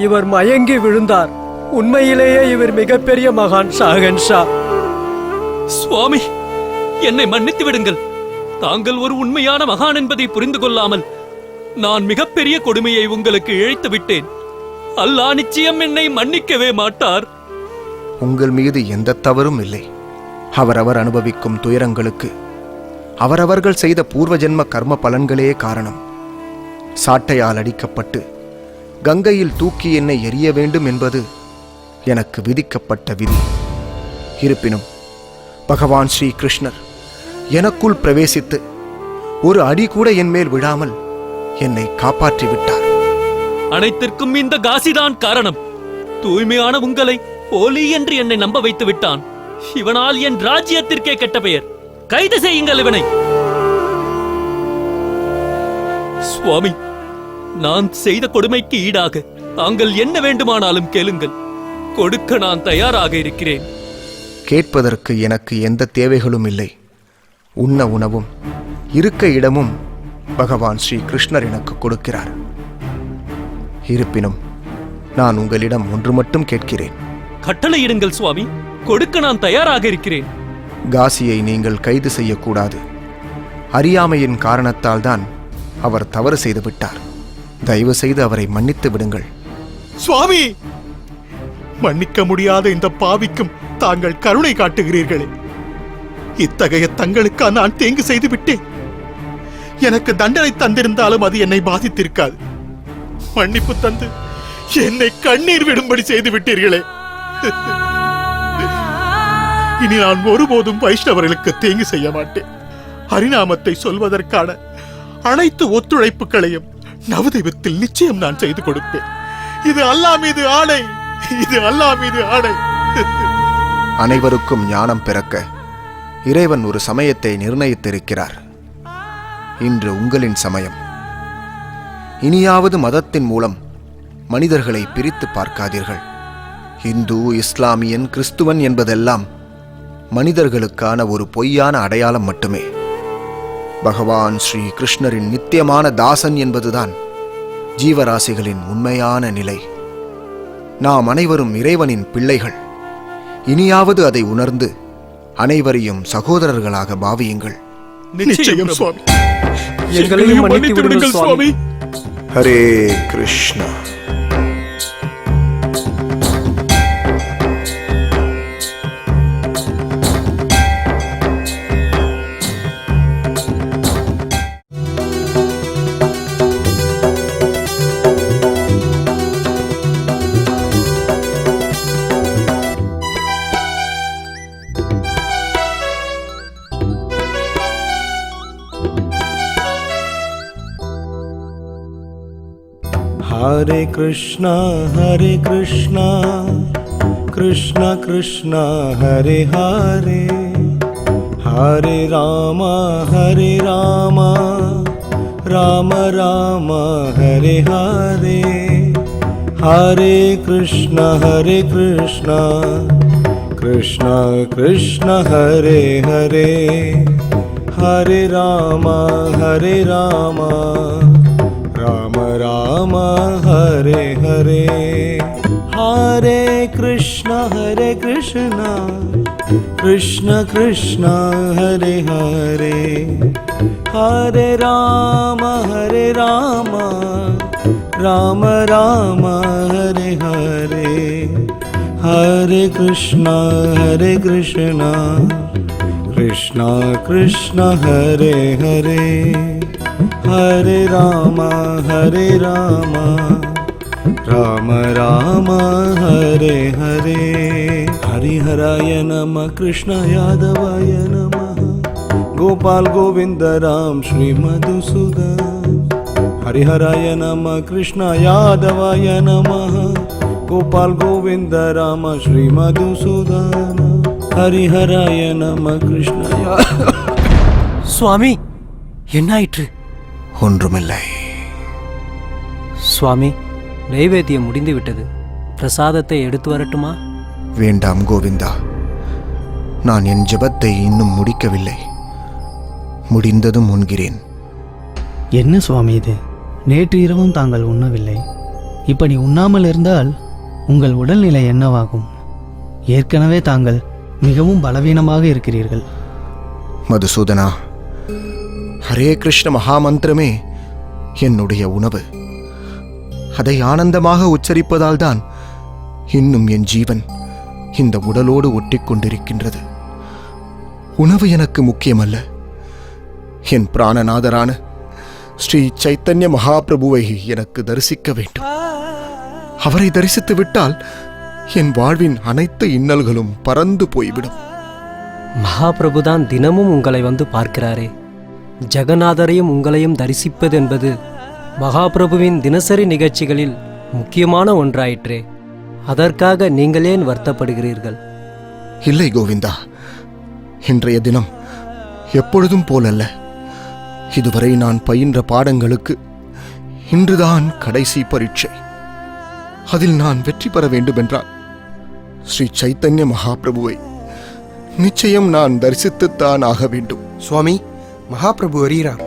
Speaker 8: இவர் மயங்கி விழுந்தார். உண்மையிலேயே இவர் மிகப்பெரிய மகான் ஷாஹன்ஷா.
Speaker 6: சுவாமி, என்னை மன்னித்து விடுங்கள். தாங்கள் ஒரு உண்மையான மகான் என்பதை புரிந்து கொள்ளாமல் நான் மிகப்பெரிய கொடுமையை உங்களுக்கு இழைத்து விட்டேன். அல்லாஹ் நிச்சயம் என்னை மன்னிக்கவே மாட்டார்.
Speaker 1: உங்கள் மீது எந்த தவறும் இல்லை. அவரவர் அனுபவிக்கும் துயரங்களுக்கு அவரவர்கள் செய்த பூர்வ ஜென்ம கர்ம பலன்களே காரணம். சாட்டையால் அடிக்கப்பட்டு கங்கையில் தூக்கி என்னை எரிய வேண்டும் என்பது எனக்கு விதிக்கப்பட்ட விதி. இருப்பினும் பகவான் ஸ்ரீ கிருஷ்ணர் எனக்குள் பிரவேசித்து ஒரு அடி கூட என் மேல் விழாமல் என்னை காப்பாற்றி விட்டார்.
Speaker 6: அனைத்திற்கும் இந்த காசிதான் காரணம். தூய்மையான உங்களை போலி என்று என்னை நம்ப வைத்து விட்டான். இவனால் என் ராஜ்யத்திற்கே கெட்ட பெயர். கைது செய்யுங்கள் இவனை. சுவாமி, நான் செய்த கொடுமைக்கு ஈடாக தாங்கள் என்ன வேண்டுமானாலும் கேளுங்கள். கொடுக்க நான் தயாராக இருக்கிறேன்.
Speaker 1: கேட்பதற்கு எனக்கு எந்த தேவைகளும் இல்லை. உண்ண உணவும் இருக்க இடமும் பகவான் ஸ்ரீ கிருஷ்ணர் எனக்கு கொடுக்கிறார். இருப்பினும் நான் உங்களிடம் ஒன்று மட்டும் கேட்கிறேன்.
Speaker 6: கட்டளையிடுங்கள் சுவாமி, கொடுக்க நான் தயாராக இருக்கிறேன்.
Speaker 1: காசியை நீங்கள் கைது செய்யக்கூடாது. அறியாமையின் காரணத்தால் தான் அவர் தவறு செய்து விட்டார். தயவு செய்து அவரை மன்னித்து விடுங்கள்.
Speaker 7: சுவாமி, மன்னிக்க முடியாத இந்த பாவிக்கும் தாங்கள் கருணை காட்டுகிறீர்களே. இத்தகைய தங்களுக்கா நான் தீங்கு செய்து விட்டேன். எனக்கு தண்டனை தந்திருந்தாலும் அது என்னை பாதித்திருக்காது. மன்னிப்பு தந்து என்னை கண்ணீர் விடும்படி செய்து விட்டீர்களே. இனி நான் ஒருபோதும் வைஷ்ணவர்களுக்கு தீங்கு செய்ய மாட்டேன். ஹரிநாமத்தை சொல்வதற்கான அனைத்து ஒத்துழைப்புகளையும் நவதெய்வத்தில் நிச்சயம் நான் செய்து கொடுப்பேன். இது அல்லாஹ் மீது ஆணை, இது அல்லாஹ் மீது ஆணை.
Speaker 1: அனைவருக்கும் ஞானம் பிறக்க இறைவன் ஒரு சமயத்தை நிர்ணயித்திருக்கிறார். இன்று உங்களின் சமயம். இனியாவது மதத்தின் மூலம் மனிதர்களை பிரித்து பார்க்காதீர்கள். இந்து, இஸ்லாமியன், கிறிஸ்துவன் என்பதெல்லாம் மனிதர்களுக்கான ஒரு பொய்யான அடையாளம் மட்டுமே. பகவான் ஸ்ரீ கிருஷ்ணரின் நித்தியமான தாசன் என்பதுதான் ஜீவராசிகளின் உண்மையான நிலை. நாம் அனைவரும் இறைவனின் பிள்ளைகள். இனியாவது அதை உணர்ந்து அனைவரையும் சகோதரர்களாக பாவியுங்கள்.
Speaker 7: நிச்சயம் சுவாமி.
Speaker 8: எங்களையும் மன்னித்து விடுங்கள் சுவாமி.
Speaker 1: Hare Krishna.
Speaker 9: Hare Krishna, Krishna Krishna, Hare Hare, Hare Rama, Rama Rama, Hare Hare, Hare Krishna, Krishna Krishna, Hare Hare. Hare Rama, Hare Rama, Rama Rama, Hare Hare. Hare Krishna, Krishna Krishna, Hare Hare. Hare Rama, Rama Rama, Hare Hare. Hare Krishna, Krishna Krishna, Hare Hare. Hare Rama, Rama Rama, Hare Hare. Hariharaya Namah, Krishna Yadavaya Namah, Gopal Govinda Ram Shri Madhusudan. Hariharaya Namah, Krishna Yadavaya Namah, Gopal Govinda Rama Shri Madhusudana. Hariharaya Namah, Krishna
Speaker 8: சுவாமி, என்னாயிற்று?
Speaker 1: ஒன்றுமில்லை.
Speaker 8: சுவாமி, நைவேத்தியம் முடிந்து விட்டது. பிரசாதத்தை எடுத்து வரட்டுமா?
Speaker 1: வேண்டாம் கோவிந்தா, நான் என் ஜெபத்தை இன்னும் முடிக்கவில்லை. முடிந்ததும் உண்கிறேன்.
Speaker 10: என்ன சுவாமி இது? நேற்று இரவும் தாங்கள் உண்ணவில்லை. இப்படி உண்ணாமல் இருந்தால் உங்கள் உடல்நிலை என்னவாகும்? ஏற்கனவே தாங்கள் மிகவும் பலவீனமாக இருக்கிறீர்கள்.
Speaker 1: மதுசூதனா, ஹரே கிருஷ்ண மகாமந்திரமே என்னுடைய உணவு. அதை ஆனந்தமாக உச்சரிப்பதால் தான் இன்னும் என் ஜீவன் இந்த உடலோடு ஒட்டிக்கொண்டிருக்கின்றது. உணவு எனக்கு முக்கியமல்ல. என் பிராணநாதரான ஸ்ரீ சைத்தன்ய மகாபிரபுவை எனக்கு தரிசிக்க வேண்டும். அவரை தரிசித்து விட்டால் என் வாழ்வின் அனைத்து இன்னல்களும் பறந்து போய்விடும்.
Speaker 8: மகாபிரபுதான் தினமும் உங்களை வந்து பார்க்கிறாரே. ஜெகநாதரையும் உங்களையும் தரிசிப்பது என்பது மகாபிரபுவின் தினசரி நிகழ்ச்சிகளில் முக்கியமான ஒன்றாயிற்றே. அதற்காக நீங்கள் ஏன் வருத்தப்படுகிறீர்கள்?
Speaker 1: இல்லை கோவிந்தா, இன்றைய தினம் எப்பொழுதும் போலல்ல. இதுவரை நான் பயின்ற பாடங்களுக்கு இன்றுதான் கடைசி பரீட்சை. அதில் நான் வெற்றி பெற வேண்டுமென்றால் ஸ்ரீ சைத்தன்ய மகாபிரபுவை நிச்சயம் நான் தரிசித்துத்தான் ஆக வேண்டும்.
Speaker 11: சுவாமி, மகாபிரபு வருகிறார்.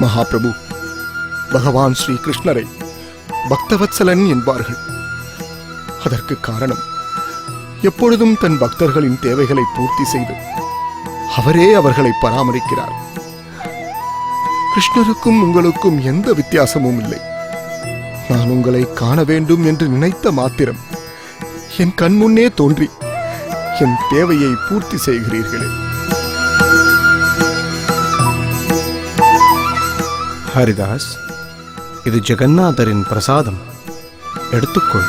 Speaker 1: மகாபிரபு பகவான் ஸ்ரீ கிருஷ்ணரை பக்தவத்சலன் என்பார்கள். அதற்கு காரணம் எப்பொழுதும் தன் பக்தர்களின் தேவைகளை பூர்த்தி செய்து அவரே அவர்களை பராமரிக்கிறார். கிருஷ்ணருக்கும் உங்களுக்கும் எந்த வித்தியாசமும் இல்லை. நான் உங்களை காண வேண்டும் என்று நினைத்த மாத்திரம் என் கண்முன்னே தோன்றி என் தேவையை பூர்த்தி செய்கிறீர்களே.
Speaker 11: ஹரிதாஸ், இது ஜெகநாதரின் பிரசாதம், எடுத்துக்கொள்.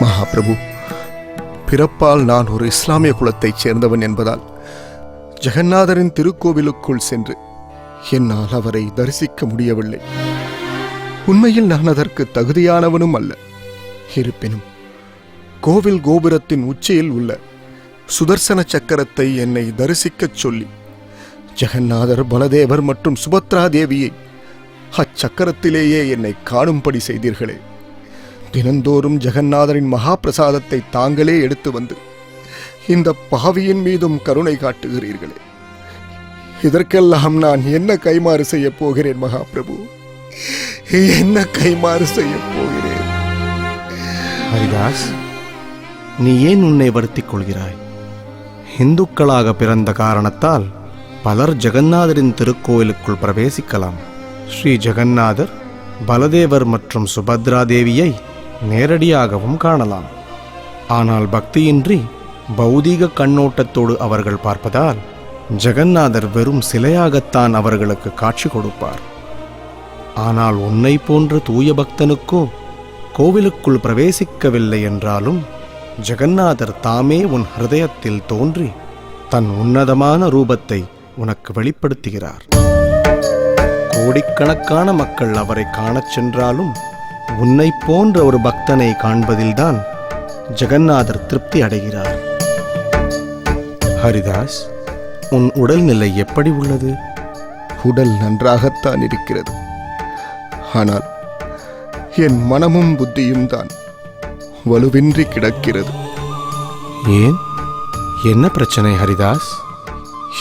Speaker 1: மகாபிரபு, பிறப்பால் நான் ஒரு இஸ்லாமிய குலத்தைச் சேர்ந்தவன் என்பதால் ஜெகநாதரின் திருக்கோவிலுக்குள் சென்று என்னால் அவரை தரிசிக்க முடியவில்லை. உண்மையில் நான் அதற்கு தகுதியானவனும் அல்ல. இருப்பினும் கோவில் கோபுரத்தின் உச்சியில் உள்ள சுதர்சன சக்கரத்தை என்னை தரிசிக்கச் சொல்லி ஜெகநாதர், பலதேவர் மற்றும் சுபத்ரா தேவியை அச்சக்கரத்திலேயே என்னை காணும்படி செய்தீர்களே. தினந்தோறும் ஜெகநாதரின் மகா பிரசாதத்தை தாங்களே எடுத்து வந்து இந்த பாவியின் மீதும் கருணை காட்டுகிறீர்களே. இதற்கெல்லாம் நான் என்ன கைமாறு செய்ய போகிறேன் மகாபிரபு? என்ன கைமாறு செய்ய போகிறேன்?
Speaker 11: ஹரிதாஸ், நீ ஏன் உன்னை வருத்திக் கொள்கிறாய்? இந்துக்களாக பிறந்த காரணத்தால் பலர் ஜெகநாதரின் திருக்கோயிலுக்குள் பிரவேசிக்கலாம். ஸ்ரீ ஜெகநாதர், பலதேவர் மற்றும் சுபத்ரா தேவியை நேரடியாகவும் காணலாம். ஆனால் பக்தியின்றி பௌதீக கண்ணோட்டத்தோடு அவர்கள் பார்ப்பதால் ஜெகநாதர் வெறும் சிலையாகத்தான் அவர்களுக்கு காட்சி கொடுப்பார். ஆனால் உன்னை போன்ற தூய பக்தனுக்கோ கோவிலுக்குள் பிரவேசிக்கவில்லை என்றாலும் ஜெகநாதர் தாமே உன் ஹிருதயத்தில் தோன்றி தன் உன்னதமான ரூபத்தை உனக்கு வெளிப்படுத்துகிறார். கோடிக்கணக்கான மக்கள் அவரை காணச் சென்றாலும் உன்னை போன்ற ஒரு பக்தனை காண்பதில்தான் ஜெகநாதர் திருப்தி அடைகிறார். ஹரிதாஸ், உன் உடல்நிலை எப்படி உள்ளது?
Speaker 1: உடல் நன்றாகத்தான் இருக்கிறது. ஆனால் என் மனமும் புத்தியும் தான் வலுவின்றி கிடக்கிறது.
Speaker 11: ஏன்? என்ன பிரச்சனை ஹரிதாஸ்?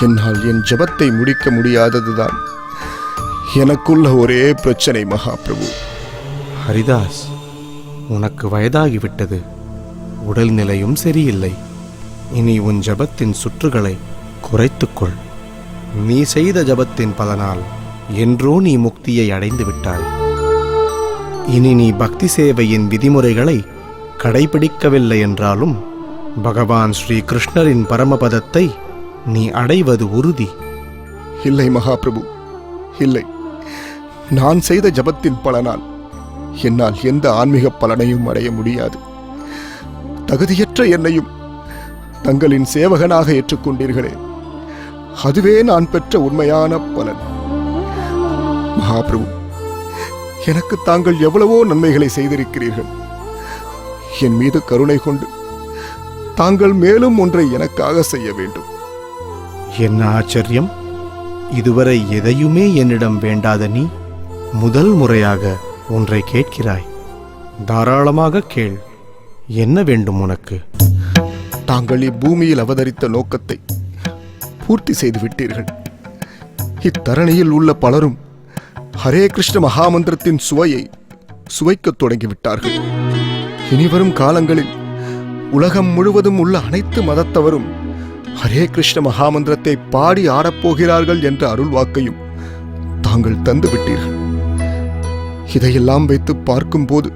Speaker 1: என்னால் என் ஜபத்தை முடிக்க முடியாததுதான் எனக்குள்ள ஒரே பிரச்சனை மகாபிரபு.
Speaker 11: ஹரிதாஸ், உனக்கு வயதாகிவிட்டது, உடல்நிலையும் சரியில்லை. இனி உன் ஜபத்தின் சுற்றுகளை குறைத்துக்கொள். நீ செய்த ஜபத்தின் பலனால் என்றோ நீ முக்தியை அடைந்து விட்டாய். இனி நீ பக்தி சேவையின் விதிமுறைகளை கடைபிடிக்கவில்லை என்றாலும் பகவான் ஸ்ரீ கிருஷ்ணரின் பரமபதத்தை நீ அடைவது உறுதி.
Speaker 1: இல்லை மகாபிரபு, இல்லை. நான் செய்த ஜபத்தின் பலனால் என்னால் எந்த ஆன்மீக பலனையும் அடைய முடியாது. தகுதியற்ற என்னையும் தங்களின் சேவகனாக ஏற்றுக்கொண்டீர்களே, அதுவே நான் பெற்ற உண்மையான பலன். மகாபிரபு, எனக்கு தாங்கள் எவ்வளவோ நன்மைகளை செய்திருக்கிறீர்கள். என் மீது கருணை கொண்டு தாங்கள் மேலும் ஒன்றை எனக்காக செய்ய வேண்டும்.
Speaker 11: என்ன ஆச்சரியம்! இதுவரை எதையுமே என்னிடம் வேண்டாத நீ முதல் முறையாக ஒன்றை கேட்கிறாய். தாராளமாக கேள். என்ன வேண்டும் உனக்கு?
Speaker 1: தாங்கள் இப்பூமியில் அவதரித்த நோக்கத்தை பூர்த்தி செய்து விட்டீர்கள். இத்தரணியில் உள்ள பலரும் ஹரே கிருஷ்ண மகாமந்திரத்தின் சுவையை சுவைக்கத் தொடங்கிவிட்டார்கள். இனிவரும் காலங்களில் உலகம் முழுவதும் உள்ள அனைத்து மதத்தவரும் ஹரே கிருஷ்ண மகாமந்திரத்தை பாடி ஆடப்போகிறார்கள் என்ற அருள்வாக்கையும் தாங்கள் தந்து விட்டீர்கள். இதையெல்லாம் வைத்து பார்க்கும்போது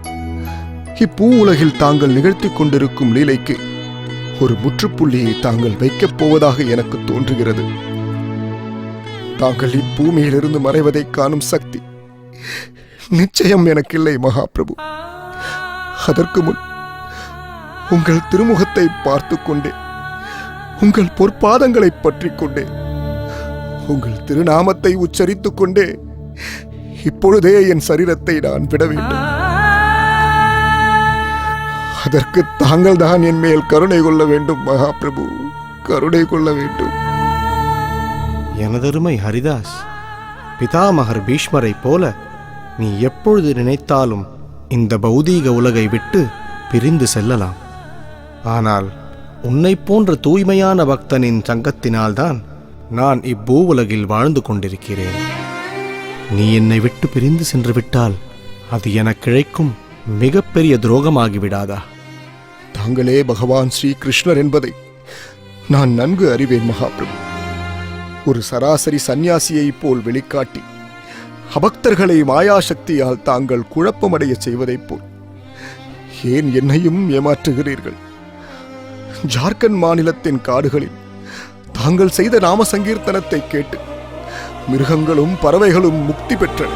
Speaker 1: இப்பூ உலகில் தாங்கள் நிகழ்த்தி கொண்டிருக்கும் லீலைக்கு ஒரு முற்றுப்புள்ளியை தாங்கள் வைக்கப் போவதாக எனக்கு தோன்றுகிறது. தாங்கள் இப்பூமியிலிருந்து மறைவதை காணும் சக்தி நிச்சயம் எனக்கில்லை மகாபிரபு. அதற்கு முன் உங்கள் திருமுகத்தை பார்த்து கொண்டே, உங்கள் பொற்பாதங்களை பற்றி கொண்டே, உங்கள் திருநாமத்தை உச்சரித்துக் கொண்டே இப்பொழுதே என் சரீரத்தை நான் விட வேண்டும். அதற்கு தாங்கள் தான் என் மேல் கருணை கொள்ள வேண்டும் மகாபிரபு, கருணை கொள்ள வேண்டும்.
Speaker 11: எனதருமை ஹரிதாஸ், பிதாமகர் பீஷ்மரைப் போல நீ எப்பொழுது நினைத்தாலும் இந்த பௌதீக உலகை விட்டு பிரிந்து செல்லலாம். ஆனால் உன்னை போன்ற தூய்மையான பக்தனின் சங்கத்தினால்தான் நான் இப்பூ உலகில் வாழ்ந்து கொண்டிருக்கிறேன். நீ என்னை விட்டு பிரிந்து சென்று விட்டால் அது எனக்கிழைக்கும் மிகப்பெரிய துரோகமாகிவிடாதா?
Speaker 1: தாங்களே பகவான் ஸ்ரீ கிருஷ்ணர் என்பதை நான் நன்கு அறிவேன் மகாபிரபு. ஒரு சராசரி சந்நியாசியை போல் வெளிக்காட்டி அபக்தர்களை மாயாசக்தியால் தாங்கள் குழப்பமடைய செய்வதைப் போல் ஏன் என்னையும் ஏமாற்றுகிறீர்கள்? ஜார்க்கண்ட் மாநிலத்தின் காடுகளில் தாங்கள் செய்த நாம சங்கீர்த்தனத்தை கேட்டு மிருகங்களும் பறவைகளும் முக்தி பெற்றன.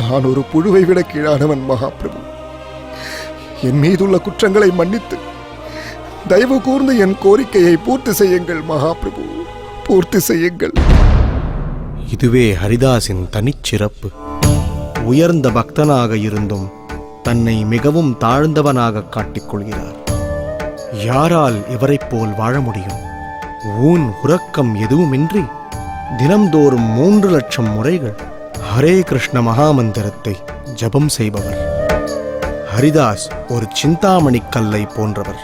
Speaker 1: நான் ஒரு புழுவை விட கீழானவன் மகாபிரபு. என் மீதுள்ள குற்றங்களை மன்னித்து தயவு கூர்ந்து என் கோரிக்கையை பூர்த்தி செய்யுங்கள் மகாபிரபு, பூர்த்தி செய்யுங்கள்.
Speaker 11: இதுவே ஹரிதாஸின் தனிச்சிறப்பு. உயர்ந்த பக்தனாக இருந்தும் தன்னை மிகவும் தாழ்ந்தவனாக காட்டிக்கொள்கிறார். யாரால் இவரைப் போல் வாழ முடியும்? ஊன் உறக்கம் எதுவுமின்றி தினம்தோறும் 3 லட்சம் முறைகள் ஹரே கிருஷ்ண மகாமந்திரத்தை ஜபம் செய்பவர். ஹரிதாஸ் ஒரு சிந்தாமணி கல்லை போன்றவர்.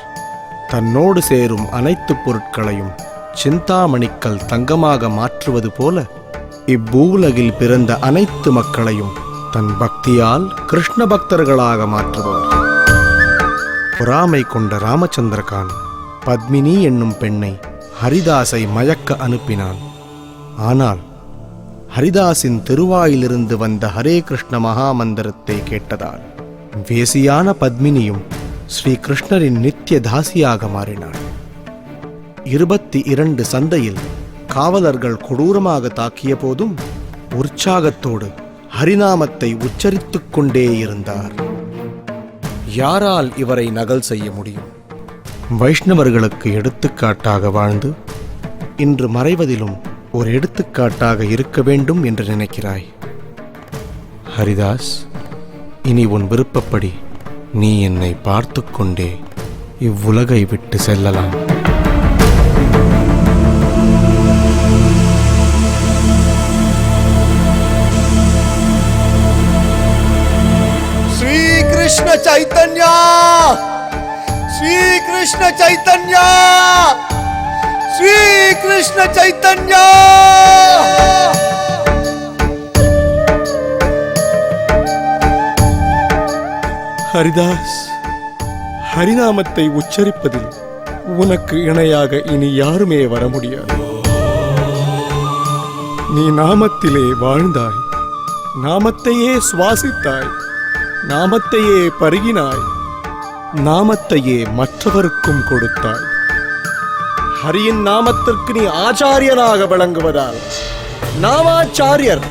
Speaker 11: தன்னோடு சேரும் அனைத்து பொருட்களையும் சிந்தாமணிக்கல் தங்கமாக மாற்றுவது போல இப்பூவுலகில் பிறந்த அனைத்து மக்களையும் தன் பக்தியால் கிருஷ்ண பக்தர்களாக மாற்றுபவர். பொறாமை கொண்ட ராமச்சந்திரகான் பத்மினி என்னும் பெண்ணை ஹரிதாஸை மயக்க அனுப்பினான். ஆனால் ஹரிதாஸின் திருவாயிலிருந்து வந்த ஹரே கிருஷ்ண மகாமந்திரத்தை கேட்டதால் வேசியான பத்மினியும் ஸ்ரீ கிருஷ்ணரின் நித்திய தாசியாக மாறினாள். 22 சந்தையில் காவலர்கள் கொடூரமாக தாக்கிய போதும் உற்சாகத்தோடு ஹரிநாமத்தை உச்சரித்துக் கொண்டே இருந்தார். யாரால் இவரை நகல் செய்ய முடியும்? வைஷ்ணவர்களுக்கு எடுத்துக்காட்டாக வாழ்ந்து இன்று மறைவதிலும் ஒரு எடுத்துக்காட்டாக இருக்க வேண்டும் என்று நினைக்கிறாய். ஹரிதாஸ், இனி உன் விருப்பப்படி நீ என்னை பார்த்து கொண்டே இவ்வுலகை விட்டு செல்லலாம்.
Speaker 9: कृष्ण चैतन्य श्री कृष्ण चैतन्य श्री कृष्ण चैतन्य ஹரிதாஸ், ஹரிநாமத்தை உச்சரிப்பதில் உனக்கு இணையாக இனி யாருமே வர முடியாது. நீ நாமத்திலே வாழ்ந்தாய், நாமத்தையே சுவாசித்தாய், நாமத்தையே பருகினாய், நாமத்தையே மற்றவருக்கும் கொடுத்தாய். ஹரியின் நாமத்திற்கு நீ ஆச்சாரியனாக விளங்குவதால் நாமாச்சாரியர்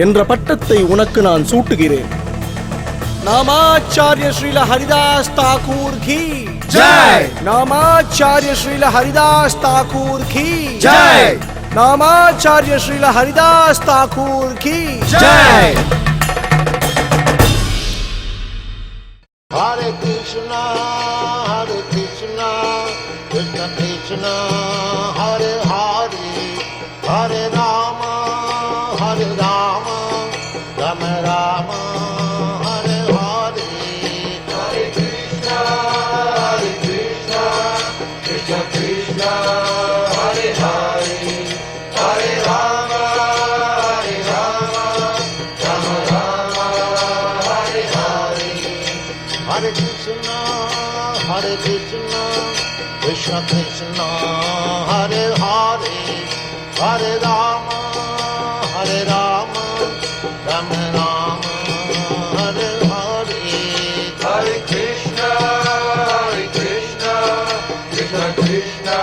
Speaker 9: என்ற பட்டத்தை உனக்கு நான் சூட்டுகிறேன். नामाचार्य श्रील हरिदास ठाकुर की जय। नामाचार्य श्रील हरिदास ठाकुर की जय। नामाचार्य श्रील हरिदास ठाकुर की जय। हरे Krishna Krishna Krishna Hare Hare Hare Ram Ram Ram Hare Krishna, Krishna Krishna, Hare Hare, Hare Rama, Rama Rama, Hare Hare. Hare Krishna, Krishna Krishna.